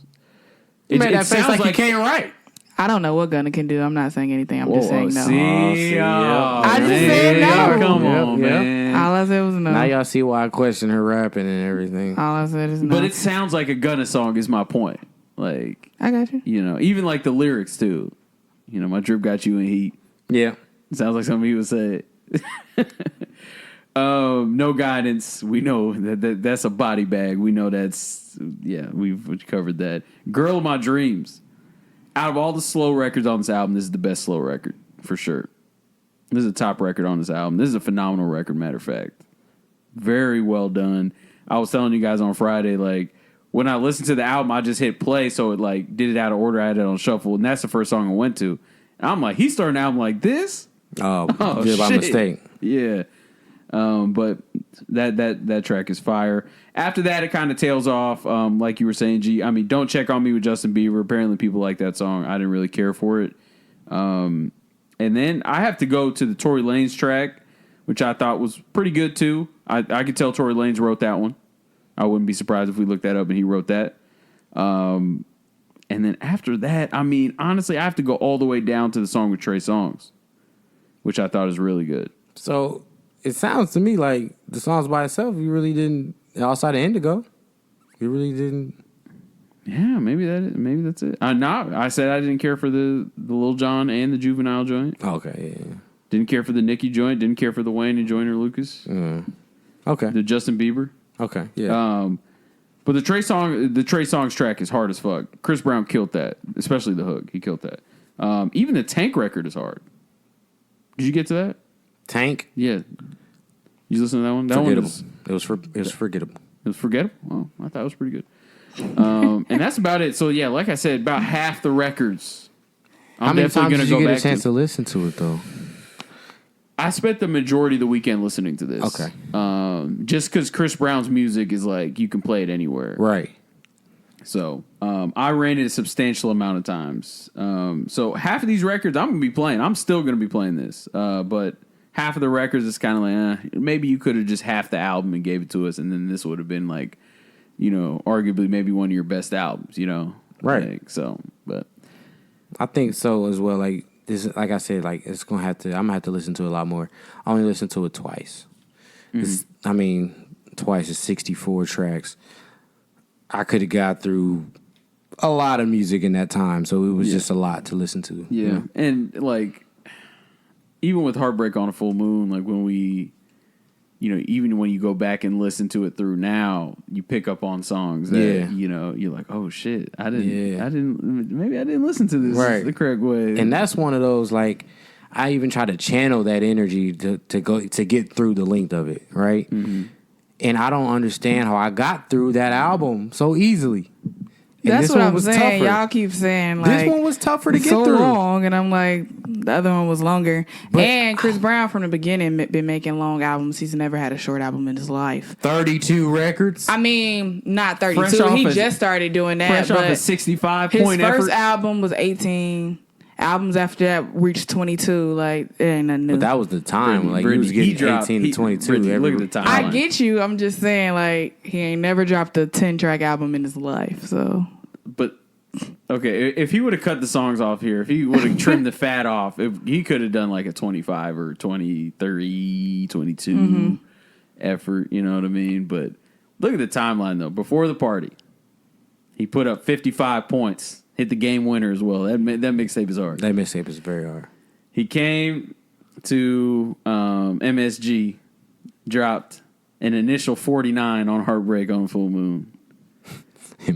You made that face sounds like you can't write. I don't know what Gunna can do. I'm not saying anything. I'm just saying no. See, I just said no. Come Yep, on, yep. man. All I said was no. Now y'all see why I question her rapping and everything. All I said is no. But it sounds like a Gunna song. Is my point. Like, I got you. even like the lyrics too. My drip got you in heat. Yeah. Sounds like something he would say. No Guidance. We know that's a body bag. We know we've covered that. Girl of My Dreams. Out of all the slow records on this album, this is the best slow record for sure. This is a top record on this album. This is a phenomenal record, matter of fact. Very well done. I was telling you guys on Friday, like, when I listened to the album, I just hit play, so it like did it out of order. I had it on shuffle, and that's the first song I went to. And I'm like, he's starting an album like this? Oh, Oh, did by shit. mistake. Yeah. But that track is fire. After that, it kind of tails off. Like you were saying, G. I mean, Don't Check on Me with Justin Bieber. Apparently, people like that song. I didn't really care for it. And then I have to go to the Tory Lanez track, which I thought was pretty good too. I could tell Tory Lanez wrote that one. I wouldn't be surprised if we looked that up and he wrote that. And then after that, I mean, honestly, I have to go all the way down to the song with Trey Songz, which I thought is really good. So it sounds to me like the songs by itself, you really didn't, outside of Indigo, you really didn't. Yeah, maybe that's it. I said I didn't care for the Lil Jon and the Juvenile joint. Okay, yeah. Didn't care for the Nicki joint. Didn't care for the Wayne and Joyner Lucas. Okay, The Justin Bieber. okay, yeah. But the Trey Songz track is hard as fuck. Chris Brown killed that, especially the hook. He killed that. Even the Tank record is hard. Did you get to that? Tank, Yeah. You listen to that one? That forgettable. one It was forgettable. it was forgettable. Oh, I thought it was pretty good. And that's about it. So yeah, like I said, about half the records. How many times did you get a back chance to listen to it though? I spent the majority of the weekend listening to this. Okay. Just because Chris Brown's music is like, you can play it anywhere. Right. So I ran it a substantial amount of times. So half of these records I'm going to be playing. I'm still going to be playing this. But half of the records, it's kind of like, maybe you could have just half the album and gave it to us. And then this would have been like, arguably maybe one of your best albums, Right. Like, so, but. I think so as well. Like this, like I said, like I'm gonna have to listen to it a lot more. I only listened to it twice. Twice is 64 tracks. I could have got through a lot of music in that time, so it was just a lot to listen to. Yeah. And like, even with Heartbreak on a Full Moon, like when we, even when you go back and listen to it through now, you pick up on songs that, you're like, oh shit, maybe I didn't listen to this the correct way. And that's one of those, like, I even try to channel that energy to get through the length of it, right? Mm-hmm. And I don't understand how I got through that album so easily. That's this what one I'm was saying. tougher. Y'all keep saying like This one was tougher to get so through. long, and I'm like, the other one was longer. And Chris Brown from the beginning been making long albums. He's never had a short album in his life. 32 records. I mean, not Fresh 32. off He a- just started doing that. Fresh off but a 65 his point first effort. album was 18. Albums after that reached 22. Like, it ain't nothing new. But that was the time. Like, Brittany, he was getting dropped- 18 to 22. Brittany, every look at the I timeline. get you. I'm just saying, like, he ain't never dropped a 10-track album in his life. So, But okay, if he would have cut the songs off here, if he would have trimmed the fat off, if he could have done like a 25 or 20, 30, 22 effort, you know what I mean? But look at the timeline though. Before the party, he put up 55 points, hit the game winner as well. That mixtape is hard. That mixtape is very hard. He came to MSG, dropped an initial 49 on Heartbreak on Full Moon.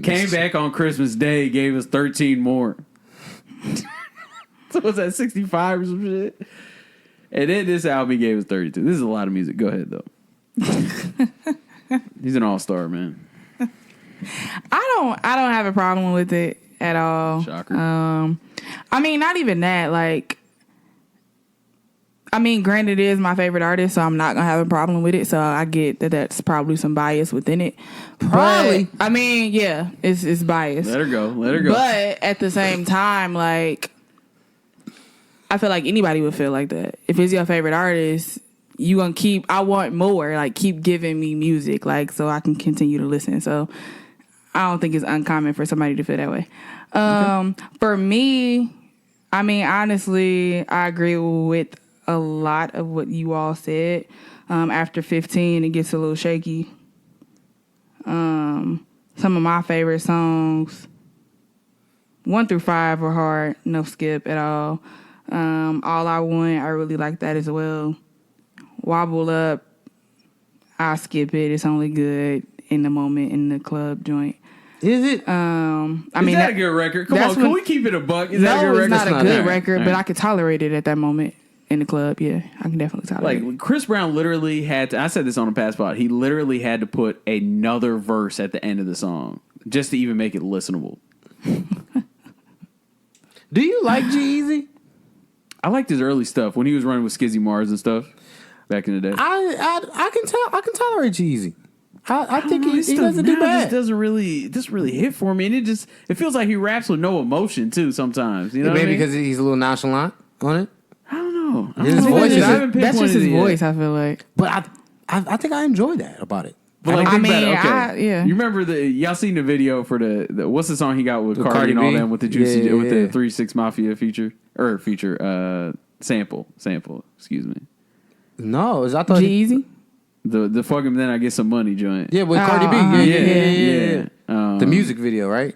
Came back on Christmas Day, gave us 13 more. So was that 65 or some shit? And then this album he gave us 32. This is a lot of music. Go ahead though. He's an all-star, man. I don't have a problem with it at all. Shocker. I mean, not even that. Like, I mean, granted, it is my favorite artist, so I'm not gonna have a problem with it. So I get that that's probably some bias within it. Probably. But, I mean, yeah, it's biased. Let her go. Let her go. But at the same time, like, I feel like anybody would feel like that. If it's your favorite artist, you gonna keep. I want more. Like, keep giving me music, like, so I can continue to listen. So I don't think it's uncommon for somebody to feel that way. For me, I mean, honestly, I agree with a lot of what you all said. After 15, it gets a little shaky. Some of my favorite songs, 1 through 5, were hard. No skip at all. All I Want, I really like that as well. Wobble Up, I'll skip it. It's only good in the moment in the club joint. Is it? Is that a good record? Come on, can we keep it a buck? Is that a No, good it's record? not a good All right, record, all but right. I could tolerate it at that moment in the club. Yeah, I can definitely tolerate it. Like, Chris Brown literally had to, I said this on a past spot, he literally had to put another verse at the end of the song just to even make it listenable. Do you like G-Eazy? I liked his early stuff when he was running with Skizzy Mars and stuff back in the day. I can tell. I can tolerate G-Eazy. I think His he stuff doesn't do now bad. just doesn't really hit for me, and it feels like he raps with no emotion too sometimes. You know, what I Maybe mean? because he's a little nonchalant on it. I don't know. I His don't know. voice is- I haven't picked That's one just of his these yet. voice, I feel like. But I think I enjoy that about it. But like, I think mean, about it. Okay. yeah. You remember y'all seen the video for the what's the song he got with With Cardi and all Cardi B? them with the Juicy Yeah, with yeah. the 3-6 Mafia sample. Excuse me. No, I thought. G-Eazy? The fuck him then I get some money joint. Yeah, with Cardi B. uh-huh. Yeah. Yeah. The music video, right?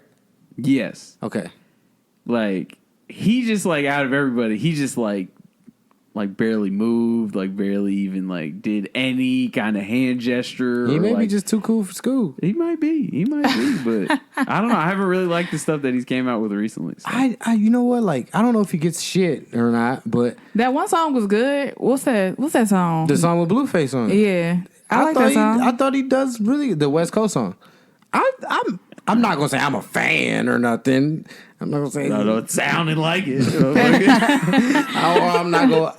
Yes. Okay. Like he just like out of everybody, he just like barely moved, like barely even like did any kind of hand gesture. He or, may be like, just too cool for school. He might be, but I don't know. I haven't really liked the stuff that he's came out with recently. So. I you know what? Like, I don't know if he gets shit or not, but That one song was good. What's that song? the song with Blueface on it. Yeah. I like that song. I thought he does really the West Coast song. I'm not gonna say I'm a fan or nothing. I'm not gonna say No, it sounded like it. I'm not going.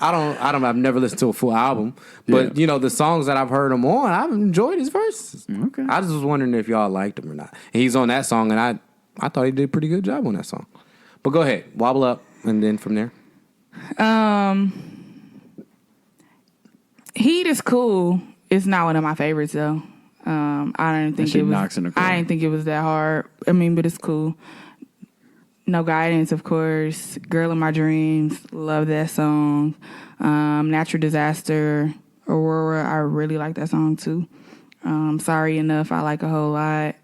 I've never listened to a full album, but Yeah. you know the songs that I've heard him on, I've enjoyed his verses. Okay. I just was wondering if y'all liked him or not. And he's on that song, and I thought he did a pretty good job on that song. But go ahead, Wobble Up, and then from there. Heat is cool. It's not one of my favorites though. I didn't think shit it was. knocks in the corner. I didn't think it was that hard. I mean, but it's cool. No Guidance, of course. Girl in My Dreams, love that song. Natural Disaster, Aurora, I really like that song too. Sorry Enough, I like a whole lot.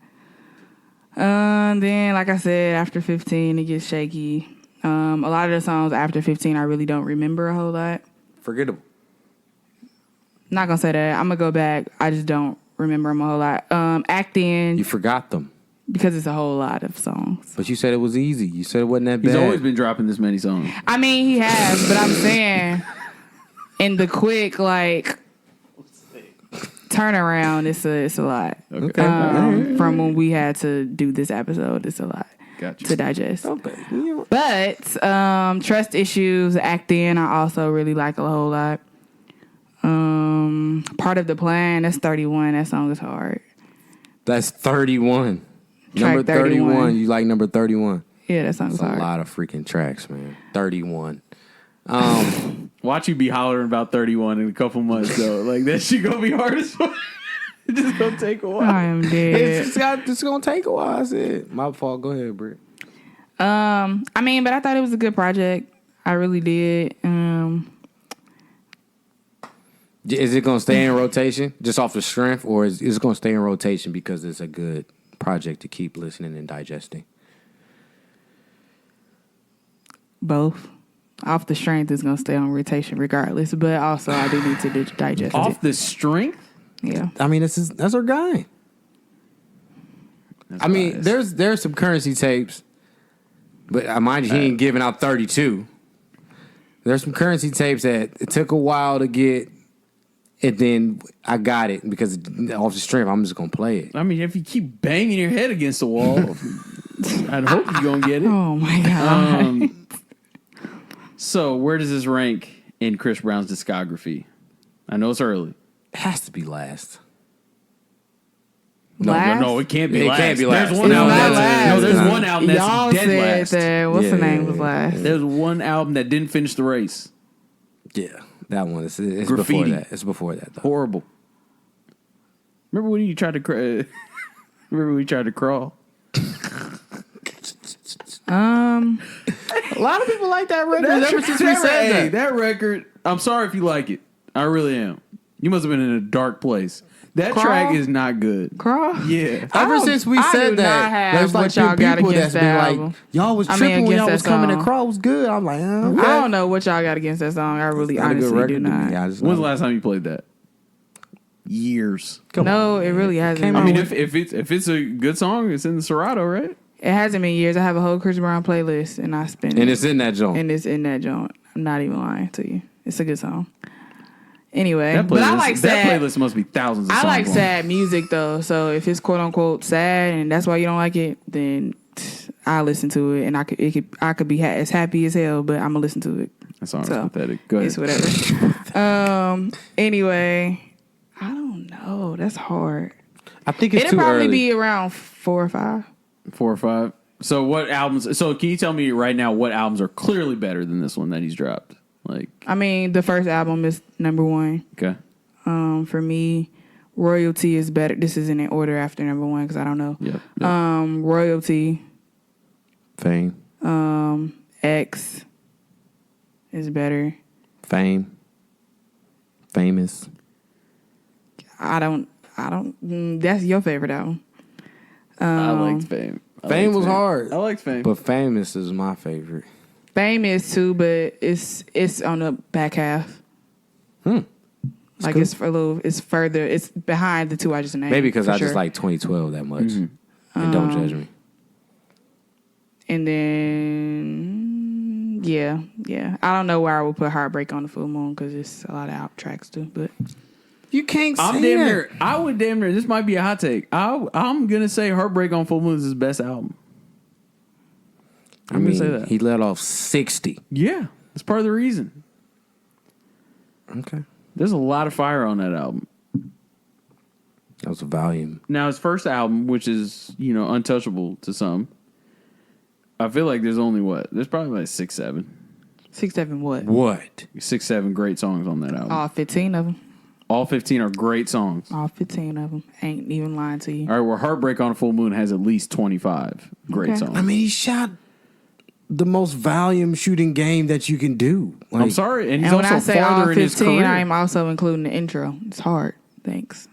Then, like I said, after 15, it gets shaky. A lot of the songs after 15, I really don't remember a whole lot. Forgettable. Not gonna say that. I'm gonna go back. I just don't remember them a whole lot. Act In, You forgot them, because it's a whole lot of songs. but you said it was easy. You said it wasn't that bad. He's always been dropping this many songs. I mean, he has, but I'm saying in the quick, like, turnaround, it's a lot. Okay. From when we had to do this episode, it's a lot Gotcha. to digest. Okay. But Trust Issues, Act In, I also really like a whole lot. Part of the Plan, that's 31. That song is hard. That's 31. Track Number 31. You like number 31? Yeah, that song is That's a hard. lot of freaking tracks, man. 31. Watch you be hollering about 31 in a couple months, though. Like, that shit gonna be hard as fuck. It's just gonna take a while. I am dead. It's gonna take a while. I said, my fault. Go ahead, Britt. I mean, but I thought it was a good project. I really did. Is it gonna stay in rotation just off the strength, or is it gonna stay in rotation because it's a good project to keep listening and digesting? Both. Off the strength is going to stay on rotation regardless, but also I do need to digest Off it. the strength? Yeah. I mean, that's our guy. That's I mean, biased. there's some Currency tapes, but mind you, he ain't giving out 32. There's some Currency tapes that it took a while to get, and then I got it because off the strength, I'm just gonna play it. I mean, if you keep banging your head against the wall, I'd hope you're gonna get it. Oh my God. So, where does this rank in Chris Brown's discography? I know it's early. It has to be last. Last? No, it can't be It last. can't be last. There's one It's album not that's last. no. There's It's one album that's Y'all dead said last. that. What's the Yeah, name yeah, was last? There's one album that didn't finish the race. Yeah, that one. It's Graffiti. before that. It's before that, though. Horrible. Remember when you tried to remember when you tried to crawl? A lot of people like that record ever since we said that. That record. I'm sorry if you like it. I really am. You must have been in a dark place. That Crawl? track is not good. Crawl? Yeah. Ever since we I said do that, not have there's like what y'all been got people against that's been that like, album. y'all was I mean, tripping when y'all against was that coming to song. crawl. It was good. I'm like, okay. I don't know what y'all got against that song. I really Not a good honestly record do to me. not. I just When's the know. last time you played that? Years. No, it really hasn't. Came I out mean, with- if it's a good song, it's in the Serato, right? It hasn't been years. I have a whole Chris Brown playlist, and I spin And it. it's in that joint. And it's in that joint. I'm not even lying to you. It's a good song. Anyway, That playlist, but I like that sad. playlist must be thousands of I songs like long. sad music though. So if it's quote unquote sad and that's why you don't like it, then I listen to it and I could be as happy as hell, but I'm gonna listen to it. That song is So, pathetic. Go ahead. It's whatever. Anyway, I don't know. That's hard. I think it's It'll too probably early. be around 4 or 5. 4 or 5. So what albums? So can you tell me right now what albums are clearly better than this one that he's dropped? Like, I mean, the first album is number 1. okay, For me, Royalty is better. This isn't in order after number 1 because I don't know. yep. Royalty, Fame. X is better. Fame. Famous. I don't. That's your favorite album. I liked Fame. Fame was hard. I liked Fame. But Famous is my favorite. Fame is too, but it's on the back half. Like cool. it's a little. It's further. It's behind the 2 I just named. Maybe because for I just sure. like 2012 that much. And don't judge me. And then yeah. I don't know where I would put Heartbreak on the Full Moon because it's a lot of out tracks too. But You can't I'm say damn that. near. I would damn near. This might be a hot take. I'm gonna say Heartbreak on Full Moon is his best album. I I'm mean, gonna say that. he let off 60. Yeah, that's part of the reason. Okay. There's a lot of fire on that album. That was a volume. Now his first album, which is untouchable to some, I feel like there's only there's probably like 6, 7, 6, 7 what? What? 6, 7 great songs on that album. All 15 of them. All 15 are great songs. All 15 of them. Ain't even lying to you. All right, well, Heartbreak on a Full Moon has at least 25 great Okay. songs. I mean, he shot the most volume shooting game that you can do. I'm sorry, and he's And when also I say all farther in his 15, career. I'm also including the intro. It's hard. Thanks.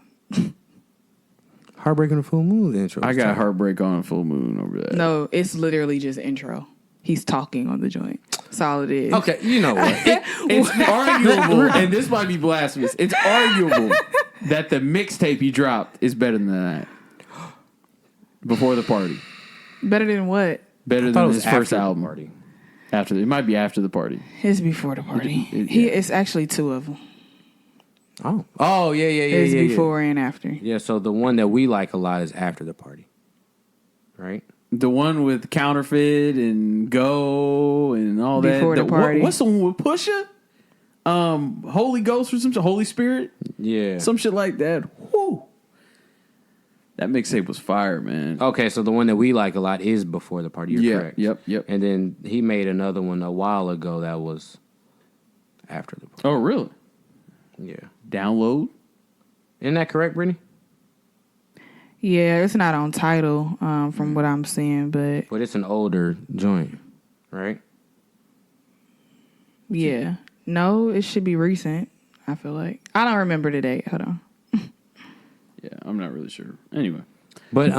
Heartbreak on the Full Moon intro. I got Heartbreak on a Full Moon over that. No, it's literally just intro. He's talking on the joint. That's all it is. Okay, you know what? It's arguable, and this might be blasphemous. It's arguable that the mixtape he dropped is better than that. Before the Party, Better than what? better thought it than was his first after the album. party. It might be after the party. It's before the party. Yeah. It's actually 2 of them. Yeah. It's Yeah. before and after. Yeah, so the one that we like a lot is After the Party. Right? The one with Counterfeit and Go and all Before that. the party. What's the one with Pusha? Holy Ghost or some shit? Holy Spirit? Yeah. Some shit like that. Whew. That mixtape was fire, man. Okay, so the one that we like a lot is Before the Party. You're correct. Yep. And then he made another one a while ago that was After the Party. Oh, really? Yeah. Download? Isn't that correct, Brittany? Yeah, it's not on title from what I'm seeing, but But it's an older joint, right? yeah. No, it should be recent, I feel like. I don't remember the date. Hold on. Yeah, I'm not really sure. Anyway. But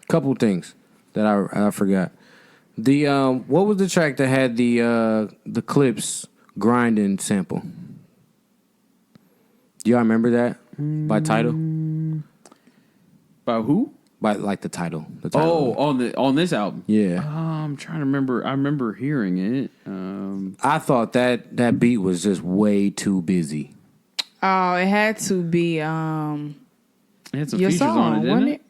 couple things that I forgot. The what was the track that had the Clips grinding sample? Do y'all remember that by title? By who? By like the title. Oh, on this album. Yeah. I'm trying to remember. I remember hearing it. I thought that beat was just way too busy. Oh, it had to be It had some your features song, on it, didn't wasn't it? it?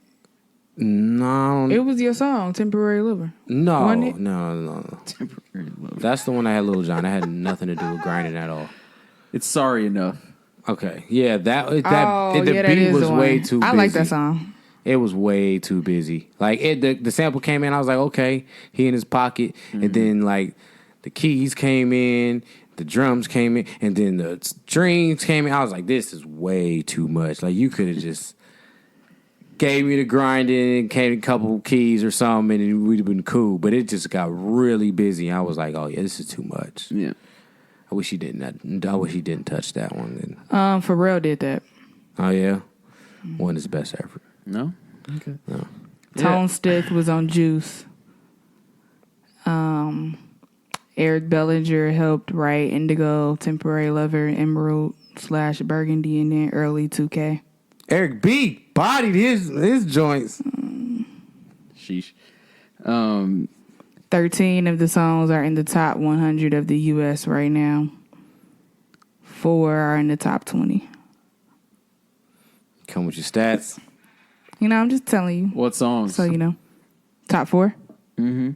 No, It was your song, Temporary Lover. Wasn't it? no. Temporary Love. That's the one that had Lil Jon. That had nothing to do with grinding at all. It's Sorry Enough. Okay, yeah, that Oh, the yeah, that beat is was the way one. too busy. I like that song. It was way too busy. Like the sample came in, I was like, okay, he in his pocket, and then like the keys came in, the drums came in, and then the strings came in. I was like, this is way too much. Like you could have just gave me the grinding and came a couple keys or something, and we'd have been cool. But it just got really busy. I was like, oh yeah, this is too much. Yeah. I wish he didn't. I wish he didn't touch that one. Then. Pharrell did that. Oh yeah, one is best effort. No? Okay. No. Tone Stith was on Juice. Eric Bellinger helped write Indigo, Temporary Lover, Emerald / Burgundy, and then early 2K. Eric B bodied his joints. Sheesh. 13 of the songs are in the top 100 of the U.S. right now. 4 are in the top 20. Come with your stats. You know, I'm just telling you. What songs? So, you know. Top 4. Mm-hmm.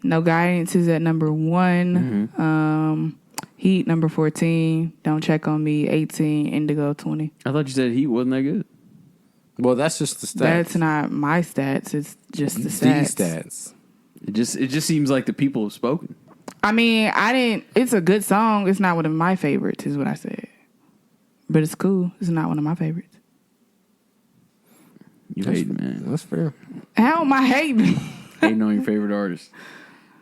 No Guidance is at number 1. Mm-hmm. Heat, number 14. Don't Check on Me, 18. Indigo, 20. I thought you said Heat wasn't that good. Well, that's just the stats. That's not my stats. It's just the stats. These stats. It just seems like the people have spoken. I mean, it's a good song. It's not one of my favorites, is what I said. But it's cool. It's not one of my favorites. You hating, man. That's fair. How am I hating? Hating on your favorite artist.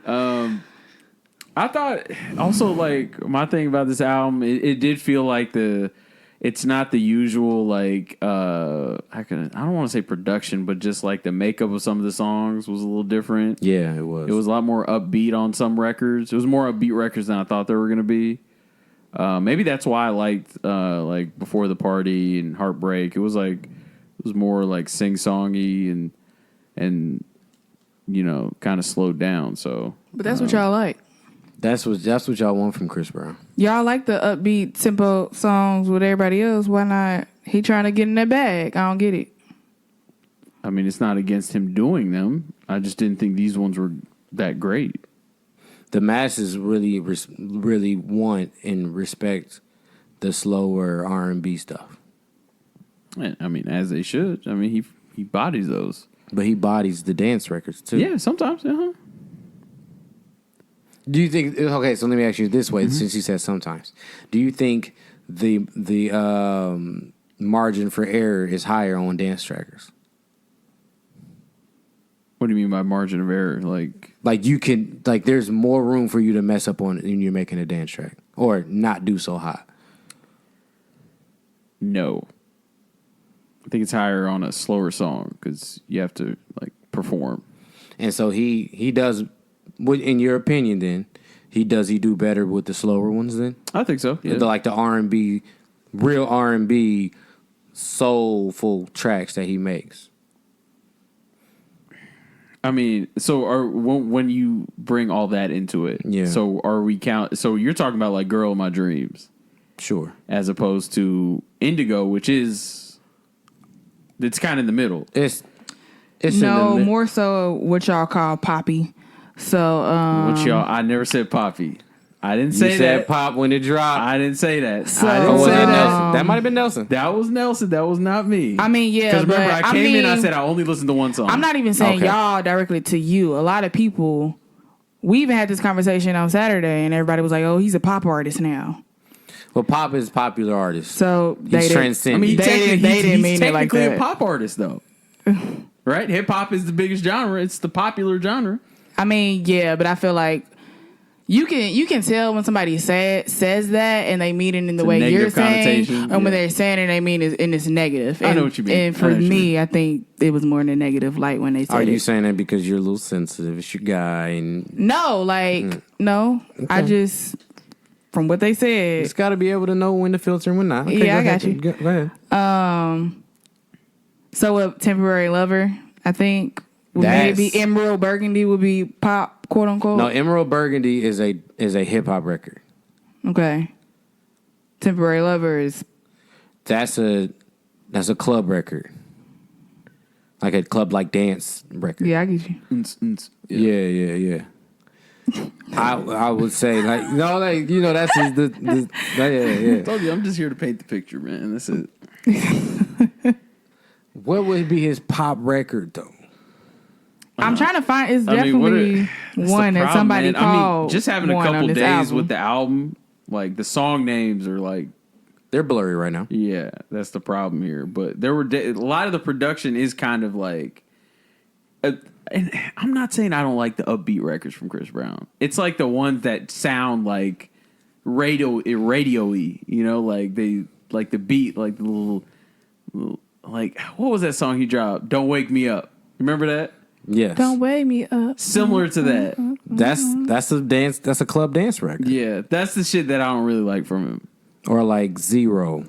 I thought also like my thing about this album, it did feel like it's not the usual like I don't want to say production, but just like the makeup of some of the songs was a little different. Yeah, it was. It was a lot more upbeat on some records. It was more upbeat records than I thought they were gonna be. Maybe that's why I liked like Before the Party and Heartbreak. It was more like sing songy and you know kind of slowed down. So, But that's what y'all like. That's what y'all want from Chris Brown. Y'all like the upbeat tempo songs with everybody else. Why not? He trying to get in that bag. I don't get it. I mean, it's not against him doing them. I just didn't think these ones were that great. The masses really want and respect the slower R&B stuff. I mean, as they should. I mean, he bodies those. But he bodies the dance records too. Yeah, sometimes. Do you think? Okay, so let me ask you this way, since you said sometimes. Do you think the margin for error is higher on dance trackers? What do you mean by margin of error? Like you can there's more room for you to mess up on when you're making a dance track or not do so hot. No. I think it's higher on a slower song because you have to like perform. And so he does. In your opinion, then he do better with the slower ones? Then I think so. Yeah. like the R&B, real R&B, soulful tracks that he makes. I mean, so when you bring all that into it, Yeah. So are we count? So you're talking about like "Girl in My Dreams." Sure. as opposed to indigo, which is it's kind of in the middle. It's No, in the more so what y'all call poppy. So Which y'all, I never said poppy. I didn't say you said that. pop when it dropped. I didn't say that. So- I Or didn't was say that that. Nelson? That might have been Nelson. That was Nelson. That was not me. I mean, yeah, Because remember, but I came in. I mean, said I only listened to one song. I'm not even saying Okay. y'all directly to you. A lot of people, we even had this conversation on Saturday, and everybody was like, "Oh, he's a pop artist now." Well, pop is a popular artist. So they He's didn't- transcendent. I mean, They didn't he's mean it like technically that. a pop artist, though. Right? Hip hop is the biggest genre. It's the popular genre. I mean, yeah, but I feel like you can tell when somebody says that and they mean it in the a way you're negative saying, connotation, and when yeah. they're saying it, they mean it and it's negative. I know And- what you mean. And I for know what you me, I think it was more in a negative light when they said Are it. you saying that because you're a little sensitive? It's your guy, and No, like no. I just from what they said. it's got to be able to know when to filter and when not. Okay, Yeah, go I got ahead. you. Go ahead. So a temporary lover, I think would That's- maybe Emerald Burgundy would be pop, quote unquote. No, Emerald Burgundy is a hip hop record. Okay. Temporary lover is That's a club record, like a club like dance record. yeah, I get you. Yeah. I would say like no, like you know that's yeah. Told you, I'm just here to paint the picture, man. That's it. What would be his pop record though? I'm trying to find. It's I mean, what definitely that's the one that problem, somebody man. called. I mean, just having a one on couple this days album. with the album, like the song names are like, They're blurry right now. yeah, that's the problem here. But there were a lot of the production is kind of like, and I'm not saying I don't like the upbeat records from Chris Brown. It's like the ones that sound like radio-y, you know, like they like the beat, like the little like what was that song he dropped? Don't Wake Me Up. Remember that? Yes, Don't wake me up. Similar to that. that's a dance. That's a club dance record. Yeah, that's the shit that I don't really like from him. Or like Zero.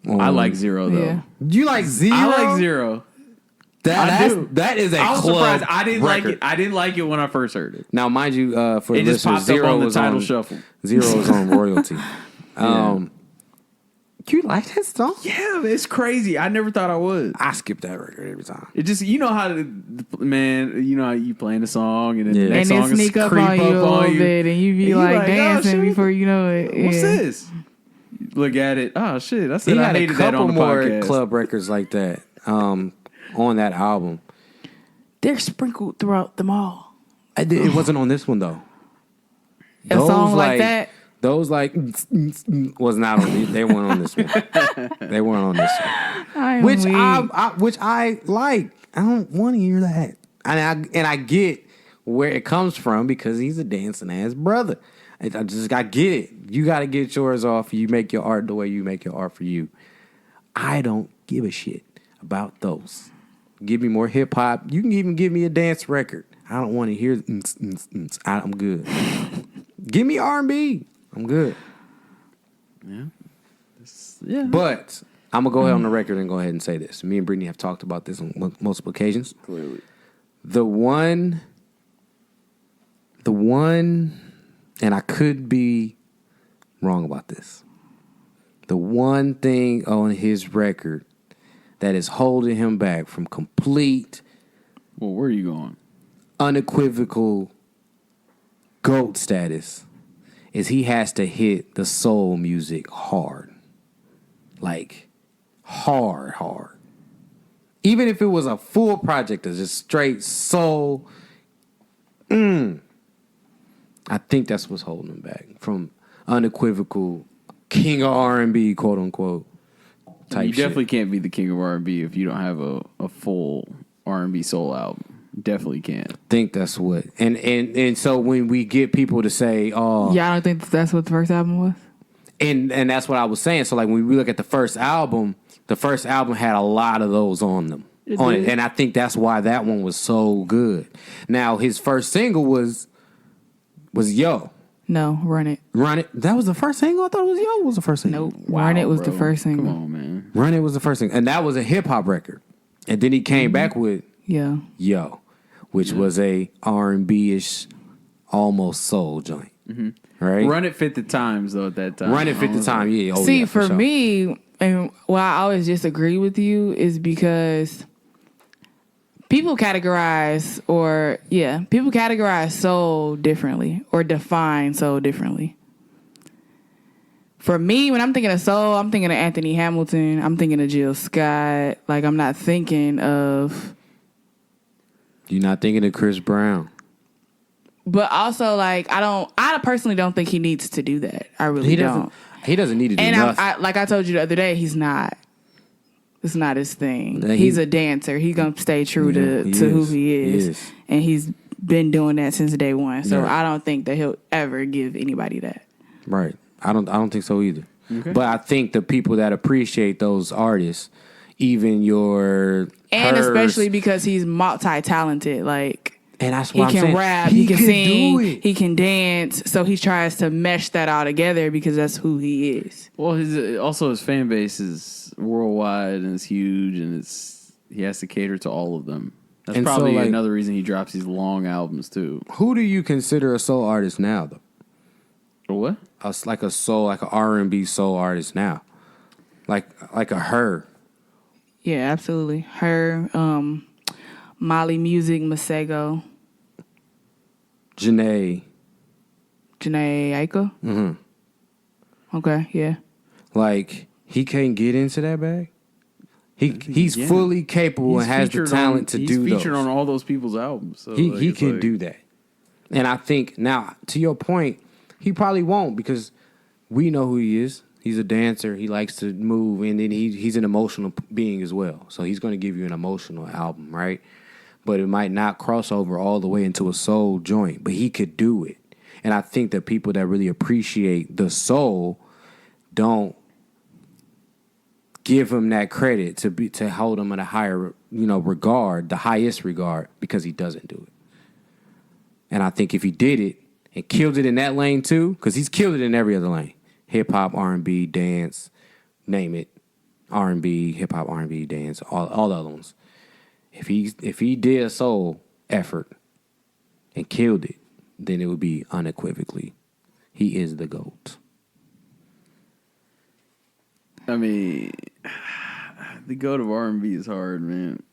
I like Zero though. Yeah. You like Zero? I like Zero. I do. That is a I was club surprised. I didn't like record. it. I didn't like it when I first heard it. Now, mind you, for It the just listeners, popped up Zero on the was title shuffle. Zero was on royalty. You like that song? Yeah, it's crazy. I never thought I would. I skip that record every time. It just you know how man, you know how you playing the song and then the Yeah. next And song then sneak is up creep on you a little you. bit, and you be And you like like, oh, dancing shit. before you know it. What's Yeah. this? You look at it. Oh shit! I said He I had a hated that couple on the more podcast. club records like that on that album. They're sprinkled throughout them all. It wasn't on this one though. A song like that. Those like was not on. They weren't on this one. They weren't on this one. I am Which weak. which I like. I don't want to hear that. And I get where it comes from because he's a dancing ass brother. I get it. You got to get yours off. You make your art the way you make your art for you. I don't give a shit about those. Give me more hip hop. You can even give me a dance record. I don't want to hear. I'm good. Give me R&B. I'm good. Yeah, But I'm gonna go ahead on the record and go ahead and say this. Me and Brittany have talked about this on multiple occasions. clearly. The one, and I could be wrong about this. The one thing on his record that is holding him back from complete, Well, where are you going? unequivocal GOAT status is he has to hit the soul music hard. Like, hard. Even if it was a full project of just straight soul, I think that's what's holding him back from unequivocal king of R&B, quote unquote, type You shit. definitely can't be the king of R&B if you don't have a full R&B soul album. Definitely can't. Think that's what. And so when we get people to say, oh, Yeah, I don't think that's what the first album was. and that's what I was saying. So like when we look at the first album had a lot of those on them. It, and I think that's why that one was so good. Now his first single was Yo. No, Run It. Run It. That was the first single? I thought it was Yo was the first single. Nope. Run It was the bro. first single. Come on, man. Run It was the first single. And that was a hip hop record. And then he came back with Yeah. Yo, which was a R&B-ish almost soul joint. Right? Run it fit the times though. At that time, Run it fit the time. Yeah. Oh, See, yeah, for sure. me, and why I always disagree with you is because people categorize soul differently or define soul differently. For me, when I'm thinking of soul, I'm thinking of Anthony Hamilton. I'm thinking of Jill Scott. Like, I'm not thinking of... You're not thinking of Chris Brown. But also, like, I personally don't think he needs to do that. I really don't. He doesn't need to do And nothing. like I told you the other day, he's not. It's not his thing. Yeah, He's a dancer. He's going to stay true to who he is. And he's been doing that since day one. So Yeah. I don't think that he'll ever give anybody that. Right. I don't think so either. Okay. But I think the people that appreciate those artists, even your And hers, especially because he's multi-talented. Like, and that's he what I'm can saying. rap, he can sing, do it. he can dance. So he tries to mesh that all together because that's who he is. Well, his fan base is worldwide and it's huge, and he has to cater to all of them. That's And so, probably like, another reason he drops these long albums too. Who do you consider a soul artist now, though? Or what? Like an R&B soul artist now, like a her. Yeah, absolutely. Her, Molly Music, Masego, Janae. Aiko. Mm-hmm. Okay, yeah. Like, he can't get into that bag. He's fully capable and has the talent to do those. He's featured on all those people's albums. So He can do that. And I think, now, to your point, he probably won't because we know who he is. He's a dancer. He likes to move. And then he's an emotional being as well. So he's going to give you an emotional album, right? But it might not cross over all the way into a soul joint. But he could do it. And I think that people that really appreciate the soul don't give him that credit to hold him in a higher, regard, the highest regard, because he doesn't do it. And I think if he did it and killed it in that lane too, because he's killed it in every other lane, hip hop, R&B, dance, name it, R&B, hip hop, R&B, dance, all the other ones. If he did a soul effort and killed it, then it would be unequivocally, he is the GOAT. I mean, the GOAT of R&B is hard, man.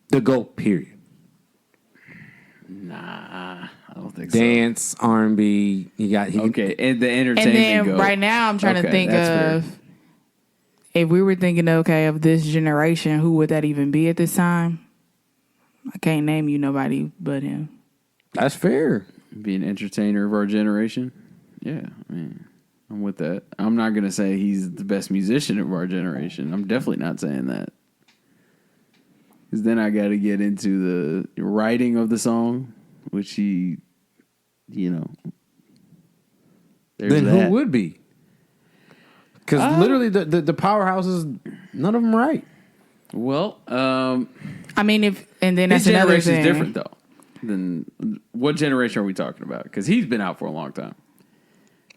The GOAT, period. Nah, I don't think Dance, R&B, okay, and the entertainment And then GOAT. right now I'm trying to think that's of, fair. if we were thinking, of this generation, who would that even be at this time? I can't name you nobody but him. That's fair. Be an entertainer of our generation. Yeah, I mean, I'm with that. I'm not going to say he's the best musician of our generation. I'm definitely not saying that. Because then I got to get into the writing of the song, which he, there's Then that. who would be? Because literally the powerhouses, none of them right. Well, I mean, then his that's another generation thing. is different, though. Then what generation are we talking about? Because he's been out for a long time.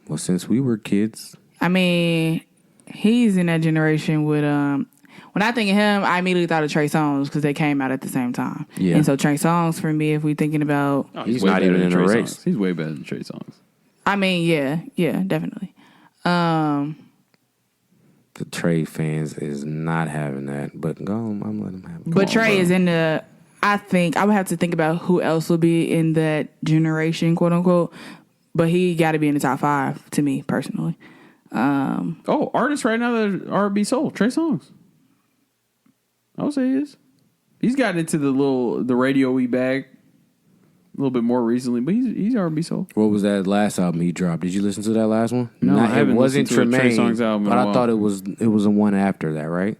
Well, since we were kids. I mean, he's in that generation with when I think of him, I immediately thought of Trey Songz because they came out at the same time. Yeah. And so Trey Songz, for me, if we're thinking about... Oh, He's way not better even than in a Trey race. Songz. He's way better than Trey Songz. I mean, yeah, definitely. The Trey fans is not having that, but go on, I'm letting him have it. But Trey is in the... I think I would have to think about who else will be in that generation, quote unquote. But he got to be in the top 5 to me personally. Artists right now that are R&B soul, Trey Songz. I would say he is. He's gotten into the radio-y bag a little bit more recently, but he's R&B soul. What was that last album he dropped? Did you listen to that last one? No, I haven't It wasn't listened to a Trey Tremaine, Songz album in but a I while. thought it was the one after that, right?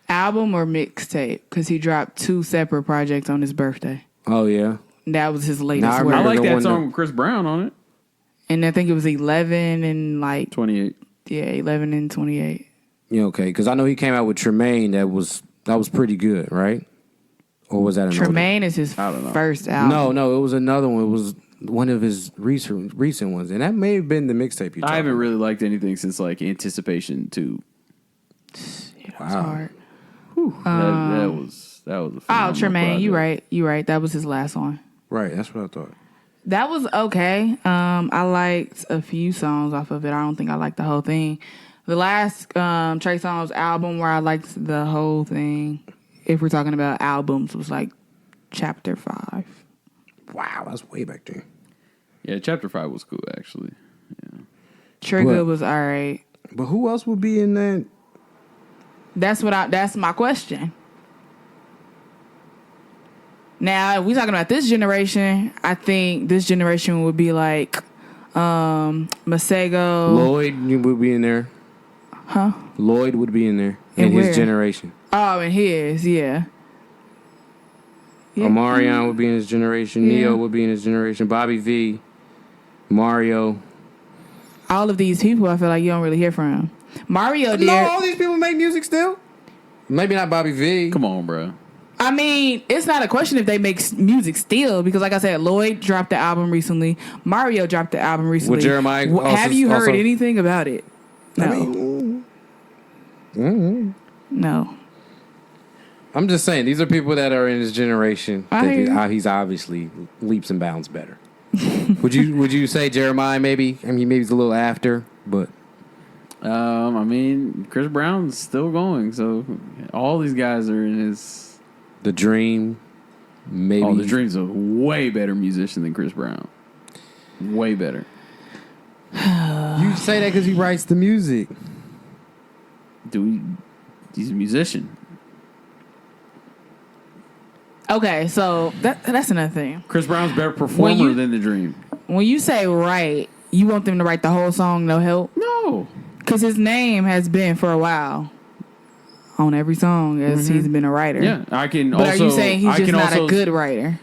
Album or mixtape? Because he dropped 2 separate projects on his birthday. Oh yeah. That was his latest Now, I work. I like the that one song with Chris Brown on it. And I think it was 11 and 28. 11 and 28. Yeah, okay. Because I know he came out with Tremaine. That was pretty good, right? Or was that another? Tremaine is his I don't know. first album. No, it was another one. It was one of his recent ones, and that may have been the mixtape you. I haven't really liked anything since Anticipation 2. It was hard. That was a phenomenal Oh, Tremaine, project. you right. That was his last one. Right, that's what I thought. That was okay. I liked a few songs off of it. I don't think I liked the whole thing. The last Trey Songz album where I liked the whole thing, if we're talking about albums, was like Chapter 5. Wow, that's way back there. Yeah, Chapter 5 was cool, actually. Yeah. Trigger What? was all right. But who else would be in that? That's my question. Now, if we talking about this generation, I think this generation would be like Masego. Lloyd would be in there. Huh? Lloyd would be in there And in where? his generation. Oh, and his, yeah. Omarion would be in his generation. Yeah. Neo would be in his generation. Bobby V, Mario. All of these people, I feel like you don't really hear from. Mario did. No, all these people make music still. Maybe not Bobby V. Come on, bro. I mean, it's not a question if they make music still, because like I said, Lloyd dropped the album recently. Mario dropped the album recently. Well, Jeremiah also- have you heard also- anything about it? No. No. I'm just saying, these are people that are in his generation. I hear you. He's obviously leaps and bounds better. Would you say Jeremiah maybe? I mean, maybe he's a little after, but I mean, Chris Brown's still going, so all these guys are in his. The Dream, maybe. Oh, the Dream's a way better musician than Chris Brown. Way better. You say that because he writes the music. He's a musician. Okay, so that's another thing. Chris Brown's a better performer than the Dream. When you say write, you want them to write the whole song, no help? No. Because his name has been for a while on every song as he's been a writer. Yeah, I can. But also, are you saying he's I just can not also, a good writer?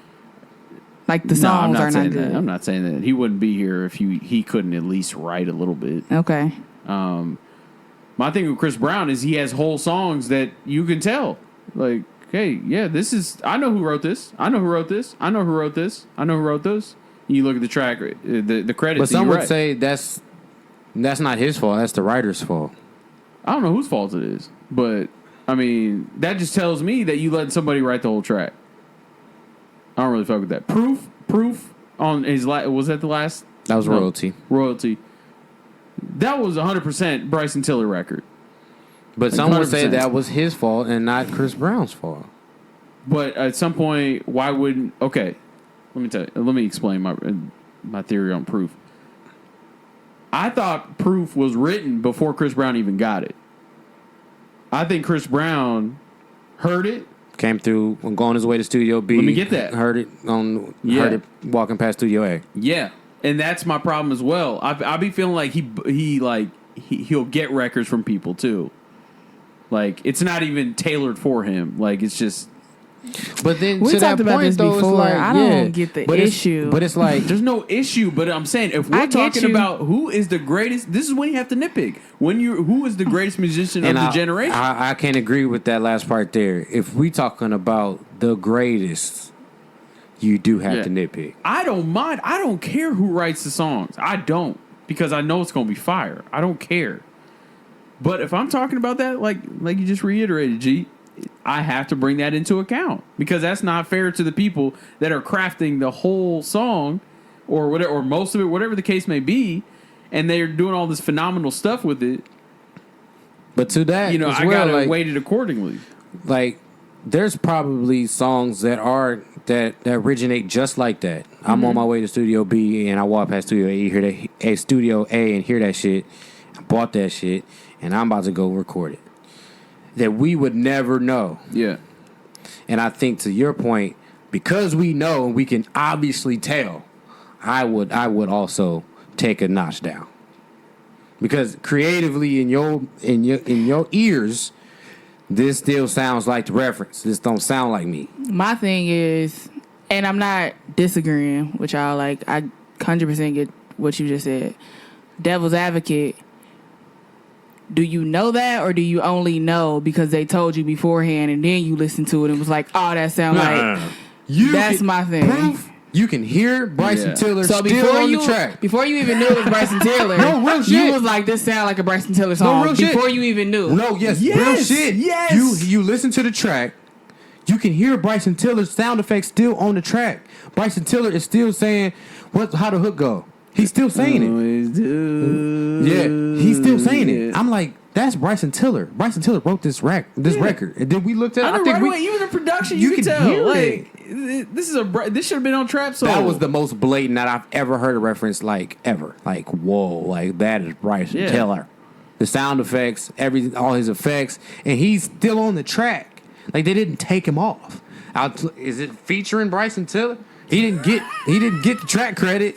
Like the No, I'm songs not are saying not good. that. I'm not saying that. He wouldn't be here if he couldn't at least write a little bit. Okay. My thing with Chris Brown is he has whole songs that you can tell. Like, hey, yeah, this is. I know who wrote this. I know who wrote this. I know who wrote this. I know who wrote this. You look at the track, the credits. But some would say that's not his fault. That's the writer's fault. I don't know whose fault it is, but I mean that just tells me that you let somebody write the whole track. I don't really fuck with that. Proof on his was that the last? That was Royalty. Royalty. That was 100% Bryson Tiller record. But Like some would say 100%. that was his fault and not Chris Brown's fault. But at some point, why wouldn't? Okay, let me tell you. Let me explain my theory on Proof. I thought Proof was written before Chris Brown even got it. I think Chris Brown heard it. Came through going his way to Studio B. Let me get that. Heard it Yeah. Heard it walking past Studio A. Yeah, and that's my problem as well. I be feeling like he'll get records from people too. Like it's not even tailored for him. Like it's just. But then We to talked that about point, this though, before. It's like, I don't get the but issue. But it's like There's no issue, but I'm saying if I we're get talking you. about who is the greatest, this is when you have to nitpick. Who is the greatest musician of the generation? I can't agree with that last part there. If we talking about the greatest, you do have to nitpick. I don't mind. I don't care who writes the songs. I don't, because I know it's gonna be fire. I don't care. But if I'm talking about that, like you just reiterated, G, I have to bring that into account because that's not fair to the people that are crafting the whole song or whatever, or most of it, whatever the case may be, and they're doing all this phenomenal stuff with it. But to that, You know, as I well, gotta weight it accordingly. like there's probably songs that originate just like that. I'm on my way to Studio B and I walk past Studio A, Studio A and hear that shit. I bought that shit and I'm about to go record it. That we would never know. Yeah. And I think to your point, because we know and we can obviously tell, I would also take a notch down. Because creatively in your ears, this still sounds like the reference. This don't sound like me. My thing is, and I'm not disagreeing with y'all, like I 100% get what you just said. Devil's advocate. Do you know that, or do you only know because they told you beforehand and then you listened to it and was like, oh, that sounds That's my thing. Proof, you can hear Bryson Tiller So still on the track. before you even knew it was Bryson Tiller, No, real shit. you was like, this sound like a Bryson Tiller song real shit. before you even knew. No, yes, Yes, real shit. yes. You listen to the track. You can hear Bryson Tiller's sound effects still on the track. Bryson Tiller is still saying, How the hook go? He's still saying it. Always do. Yeah, he's still saying it. I'm like, that's Bryson Tiller. Bryson Tiller wrote this record, and then we looked at. I know, right away, even the production, you can tell. hear Like this should have been on Trap Soul. that was the most blatant that I've ever heard a reference like ever. Like whoa, like that is Bryson Tiller. The sound effects, everything, all his effects, and he's still on the track. Like they didn't take him off. Is it featuring Bryson Tiller? He didn't get the track credit.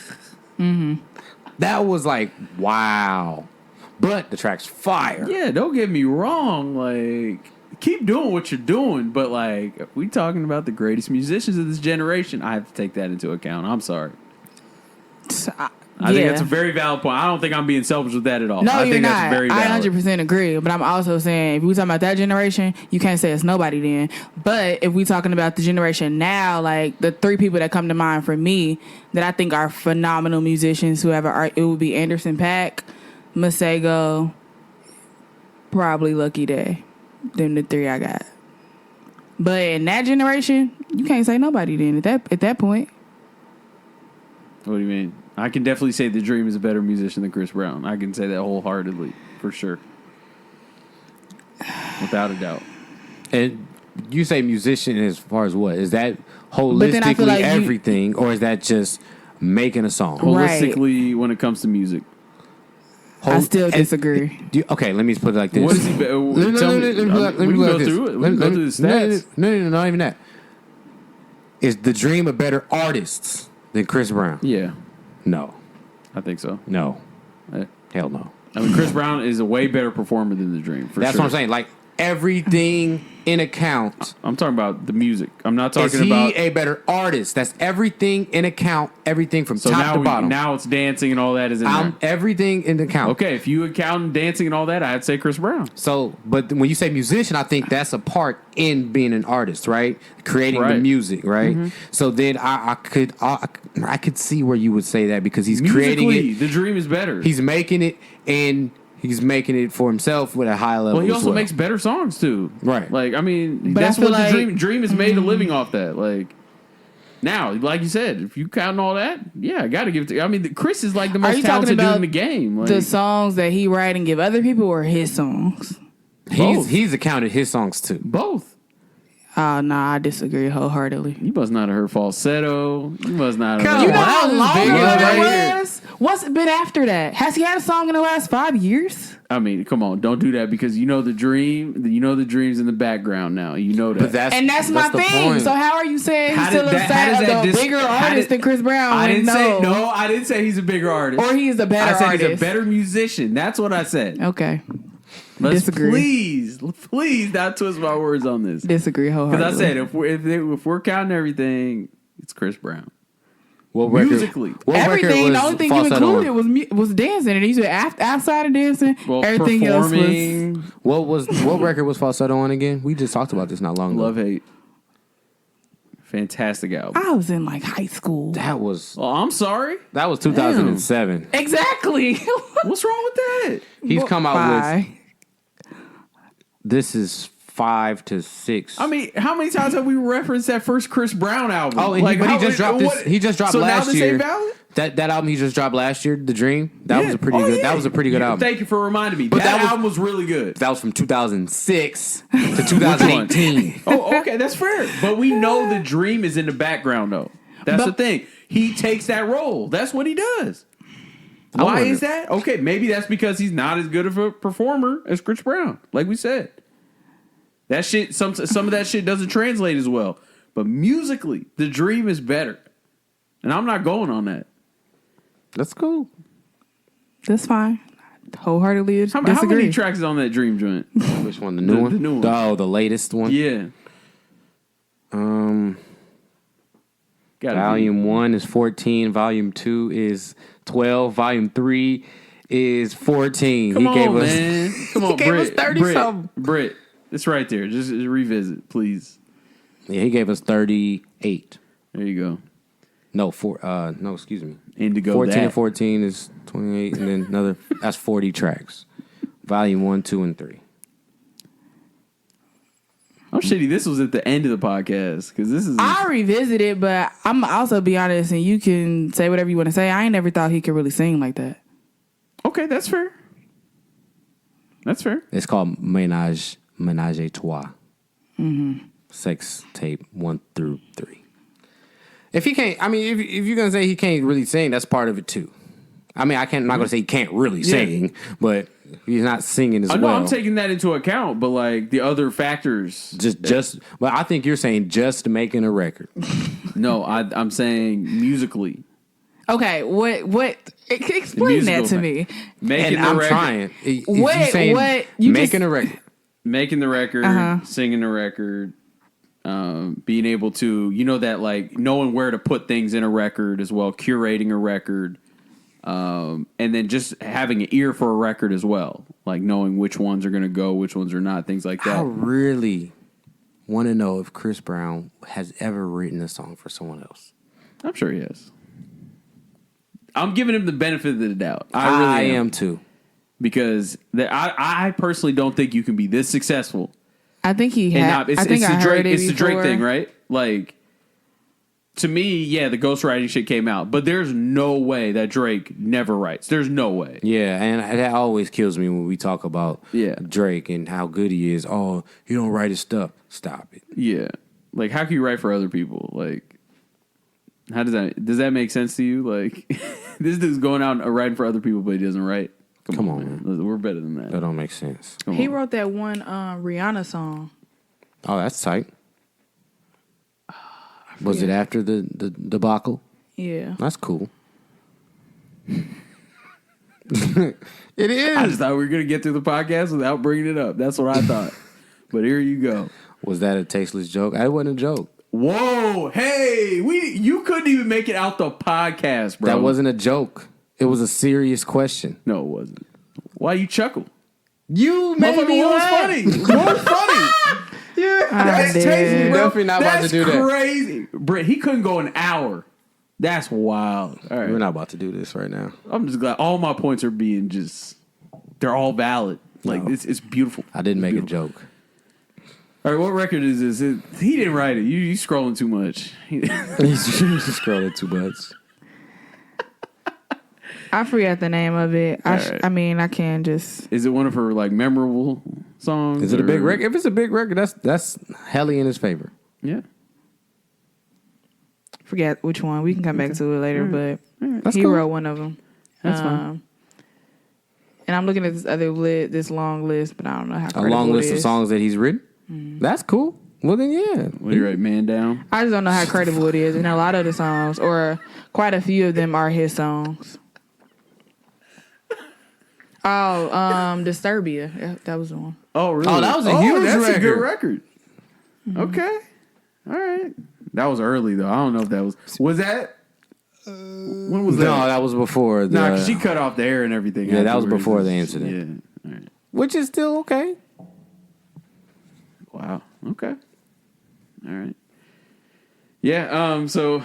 Mm-hmm. That was like wow, but the track's fire. Yeah, don't get me wrong. Like, keep doing what you're doing, but like, if we talking about the greatest musicians of this generation, I have to take that into account. I'm sorry. I think that's a very valid point. I don't think I'm being selfish with that at all. No, I you're think not. that's very valid. I 100% agree. But I'm also saying, if we talking about that generation, you can't say it's nobody then. But if we talking about the generation now, like the three people that come to mind for me that I think are phenomenal musicians who have an art, it would be Anderson .Paak, Masego, probably Lucky Day. Them the three I got. But in that generation, you can't say nobody then at that point. What do you mean? I can definitely say The Dream is a better musician than Chris Brown. I can say that wholeheartedly, for sure. Without a doubt. And you say musician as far as what? Is that holistically like everything, or is that just making a song? Holistically, when it comes to music. I still disagree. Okay, let me put it like this. What is he? Let me go through it. Let me go through the stats. No, not even that. Is The Dream a better artist than Chris Brown? Yeah, No. I think so. No. Eh. Hell no. I mean, Chris Brown is a way better performer than The Dream. That's what I'm saying. Like, everything in account. I'm talking about the music. I'm not talking Is he about a better artist? That's everything in account. Everything from so top now to bottom. now it's dancing and all that is in there. Everything in account. Okay, if you account dancing and all that, I'd say Chris Brown. So, but when you say musician, I think that's a part in being an artist, right? Creating the Right. music, right? So then I could see where you would say that because he's creating Musically, it. The Dream is better. He's making it, and he's making it for himself with a high level. Well, he as also makes better songs too. Right. Like, I mean, But that's I feel what like- the Dream is made a living off that. Like, now, like you said, if you count all that, yeah, I got to give it to. I mean, Chris is like the Are most you talented talking dude about in the game. Like, The songs that he write and give other people, or his songs? both. He's accounted his songs too. Both. Nah, I disagree wholeheartedly. You must not have heard falsetto. You must not have. Come heard You know on. how Big long ago right that here. was? What's it been after that? Has he had a song in the last 5 years? I mean, come on, don't do that because you know the Dream. You know the Dream's in the background now. You know that. But that's My the thing. point. So how are you saying How he's still did that- how does a that bigger how artist did- than Chris Brown? I didn't no. say no. I didn't say he's a bigger artist. Or he's a better I said artist. he's a better musician. That's what I said. Okay. Let's Disagree. please not twist my words on this. Disagree wholeheartedly. Because I said if we're counting everything, it's Chris Brown. What record- Musically. what record Everything, was the only thing you falsetto included on? was dancing. And you said outside of dancing, Well, everything else was performing, What record was falsetto on again? We just talked about this not long ago. Love Hate. Fantastic album. I was in like high school. That was Oh, I'm sorry. 2007. Exactly. What's wrong with that? He's come out with Bye. this is 5 to 6. I mean, how many times have we referenced that first Chris Brown album? Oh, and he just dropped this. He just dropped so last now this year. Ain't valid? That album he just dropped last year, The Dream. That Yeah. was a pretty Oh, good. yeah. That was a pretty good album. Thank you for reminding me. But that that was- album was really good. That was from 2006 to 2018. Oh, okay, that's fair. But we know the Dream is in the background, though. That's the thing. He takes that role. That's what he does. Why wonder. is that? Okay, maybe that's because he's not as good of a performer as Chris Brown, like we said. That shit, some of that shit doesn't translate as well. But musically, the Dream is better. And I'm not going on that. That's cool. That's fine. Wholeheartedly How disagree. many tracks is on that Dream joint? Which one? The new one? The new one. Oh, the latest one. Yeah. Gotta Volume 1 is 14. Volume 2 is 12. Volume 3 is 14. Come he on, gave us. man. Come on, gave us Britt. 30 Britt, something. Britt, it's right there. Just revisit, please. Yeah, he gave us 38. There you go. No, no, excuse me. Indigo 14 that. and 14 is 28, and then another. That's 40 tracks. Volume 1, 2, and 3. I'm shitty. This was at the end of the podcast because this is. I'll revisit it, but I'm also be honest, and you can say whatever you want to say. I ain't never thought he could really sing like that. Okay, that's fair. That's fair. It's called Ménage a Trois. Sex tape 1 through 3. If he can't, I mean, if you're gonna say he can't really sing, that's part of it too. I mean, I'm not gonna say he can't really sing, but he's not singing as I know well. I'm taking that into account, but like the other factors. Well, I think you're saying just making a record. No, I'm saying musically. Okay, what? Explain that to me. Making And the I'm record, trying. What- You saying what- you making just- a record? making the record, singing the record, being able to, that like knowing where to put things in a record as well, curating a record, and then just having an ear for a record as well, like knowing which ones are going to go, which ones are not, things like that. I really want to know if Chris Brown has ever written a song for someone else. I'm sure he has. I'm giving him the benefit of the doubt. I really am too. Because I personally don't think you can be this successful. I think he And had. not, it's, I think it's I the heard Drake. it It's the Drake before. thing, right? Like, to me, yeah, the ghostwriting shit came out, but there's no way that Drake never writes. There's no way. Yeah, and that always kills me when we talk about Drake and how good he is. Oh, he don't write his stuff. Stop it. Yeah, like how can you write for other people? Like, how does that make sense to you? Like, this dude's going out and writing for other people, but he doesn't write. Come on, man. We're better than that. That don't make sense. He wrote that one Rihanna song. Oh, that's tight. Was it after the debacle? Yeah. That's cool. It is. I just thought we were gonna get through the podcast without bringing it up. That's what I thought. But here you go. Was that a tasteless joke? It wasn't a joke. Whoa, hey, you couldn't even make it out the podcast, bro. That wasn't a joke. It was a serious question. No, it wasn't. Why you chuckle? You made Motherfucker, me what was laugh. funny? What was funny? That's did. tasty, bro. Definitely not about to do that. That's crazy. Britt, he couldn't go an hour. That's wild. All right. We're not about to do this right now. I'm just glad all my points are being they're all valid. Like, it's beautiful. I didn't make a Beautiful. joke. All right, what record is this? He didn't write it. You scrolling too much. He's scrolling too much. I forgot the name of it. I mean, I can't just. Is it one of her like memorable songs? Is it a big or- record? If it's a big record, that's hella in his favor. Yeah. Forget which one. We can come back to it later, but That's he cool. wrote one of them. That's fine. And I'm looking at this long list, but I don't know how. A credible long it list of is. songs that he's written. That's cool. Well then, yeah. What do you write, Man Down? I just don't know how credible it is, and a lot of the songs, or quite a few of them, are his songs. Oh, Disturbia. Yeah, that was the one. Oh, really? Oh, that was a huge that's a good record. record. Okay. All right. That was early, though. I don't know if that was... Was that... when was that? No, that was before. Nah, because she cut off the hair and everything. Yeah, that was afterwards. before the incident. Yeah. All right. Which is still okay. Wow. Okay. All right. Yeah, so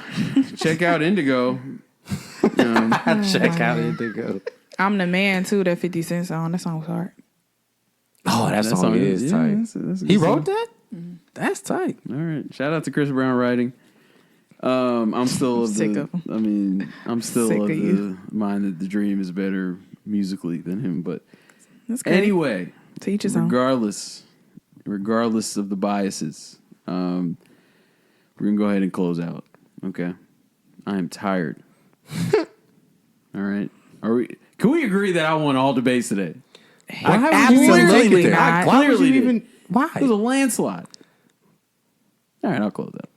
check out Indigo. Check out Indigo. I'm the Man too. That 50 Cent song. That song was hard. Oh, that song is tight. That's a He good wrote song. that? That's tight. All right. Shout out to Chris Brown writing. I'm still of Sick the. of him. I mean, I'm still Sick of of the you. mind that the Dream is better musically than him. But That's good. anyway, Teach his own. regardless of the biases, we're gonna go ahead and close out. Okay, I am tired. All right, Can we agree that I won all debates today? Why would absolutely you even take it there? not. Why would Clearly you did. even? Why? It was a landslide. All right, I'll close out.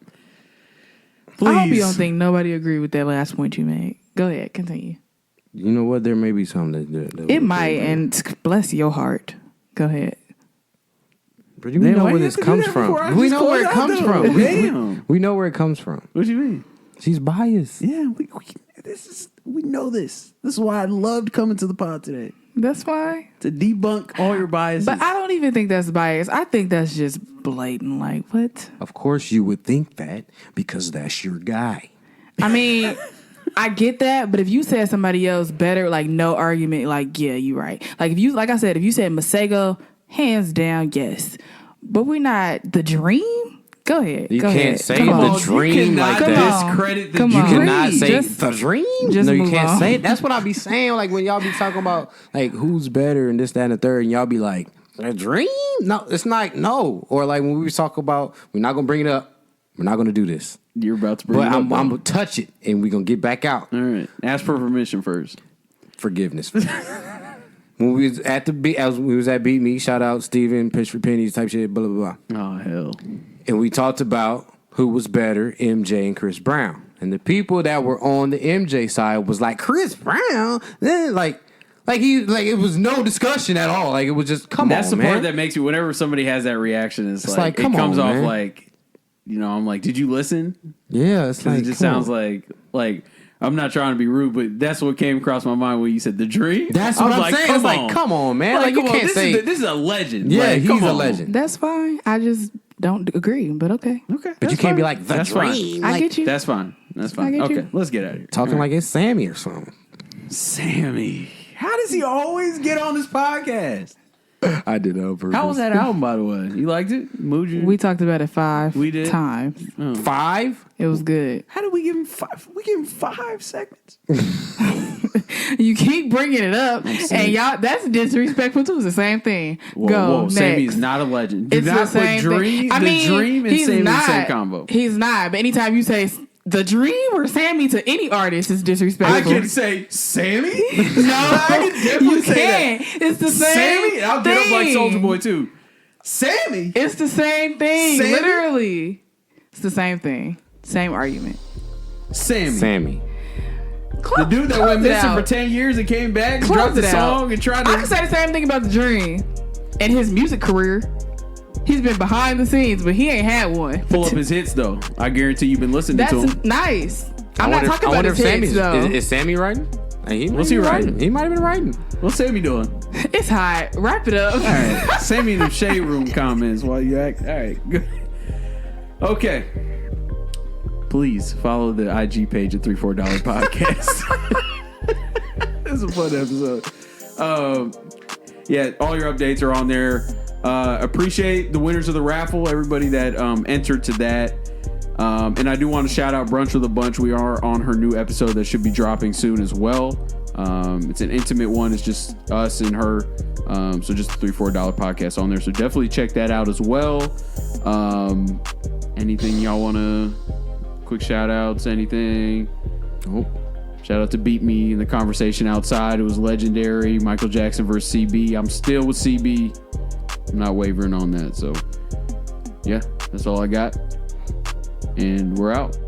Please. I hope you don't think nobody agreed with that last point you made. Go ahead, continue. You know what? There may be some that It might, and bless your heart. Go ahead. But we know where this comes from. We know where it comes from. Damn. We know where it comes from. What do you mean? She's biased. Yeah, we know this. This is why I loved coming to the pod today. That's why. To debunk all your biases. But I don't even think that's bias. I think that's just blatant. Like, what? Of course, you would think that because that's your guy. I mean, I get that, but if you said somebody else better, like no argument, like, yeah, you're right. Like if you said Masego, hands down, yes. But we're not the dream. Go ahead. You Go can't ahead. say Come the on. dream you cannot like Come that. on. discredit the Come dream. on. You cannot say Just- the dream. just No, you move can't on. say it. That's what I be saying. Like when y'all be talking about like who's better and this, that, and the third, and y'all be like, the dream? No, it's not. No. Or like when we talk about, we're not gonna bring it up. We're not gonna do this. You're about to bring But it up. I'm though. gonna touch it, and we're gonna get back out. All right. Ask for permission first. Forgiveness. When we was at the as we was at Beat Me, shout out Steven, Pitch for Pennies type shit, blah blah blah. Oh hell. And we talked about who was better, MJ and Chris Brown. And the people that were on the MJ side was like, Chris Brown? Then like it was no discussion at all. Like it was just That's the man. part that makes me. Whenever somebody has that reaction, it's like come it comes on, off man. like, I'm like, did you listen? Yeah, it's Because like it just come sounds on. like I'm not trying to be rude, but that's what came across my mind when you said the dream. That's I what was I'm saying. It's like, on. come on, man. Like you come on, can't this say is this is a legend. yeah, Like, he's come a on. legend. That's fine. I just don't agree, but okay. Okay, But you can't be like the That's fine. dream. I Like, get you. That's fine. That's fine. get Okay, you. let's get out of here. talking like it's Sammy or something. Sammy. How does he always get on this podcast? I did that on purpose. How was that album, by the way? You liked it? Moved you? We talked about it 5 We did? times. 5? It was good. How did we give him 5? We gave him 5 segments. You keep bringing it up, and y'all, that's disrespectful too. It's the same thing. Go next. Sammy is not a legend. Do It's not the put same Dream, thing. I mean, the Dream and he's Sammy in the not. same combo. He's not. But anytime you say the Dream or Sammy to any artist is disrespectful. I can say Sammy. no, I can definitely you say can't. It's the same Sammy. I'll get up like thing. Soulja Boy too. Sammy. It's the same thing. Sammy? Literally, it's the same thing. Same argument. Sammy. The dude that went missing for 10 years and came back and Close dropped the it out. song and tried I can to. say the same thing about the Dream and his music career. He's been behind the scenes, but he ain't had one. Pull up his hits though. I guarantee you've been listening That's to him. nice. I'm not talking I about wonder his if hits Sammy's though. is Sammy writing? He What's might he be writing? He might have been writing. What's Sammy doing? It's hot. Wrap it up. All right. Sammy in the shade room comments while you act. All right. Good. Okay. Please follow the IG page at $3-4 Podcast. This is a fun episode. Yeah, all your updates are on there. Appreciate the winners of the raffle, everybody that entered to that. And I do want to shout out Brunch with a Bunch. We are on her new episode that should be dropping soon as well. It's an intimate one. It's just us and her. So just the $3-4 Podcast on there. So definitely check that out as well. Anything y'all want to... Quick shout outs, anything? Oh. Shout out to Beat Me in the conversation outside. It was legendary. Michael Jackson versus CB. I'm still with CB. I'm not wavering on that. So, yeah, that's all I got. And we're out.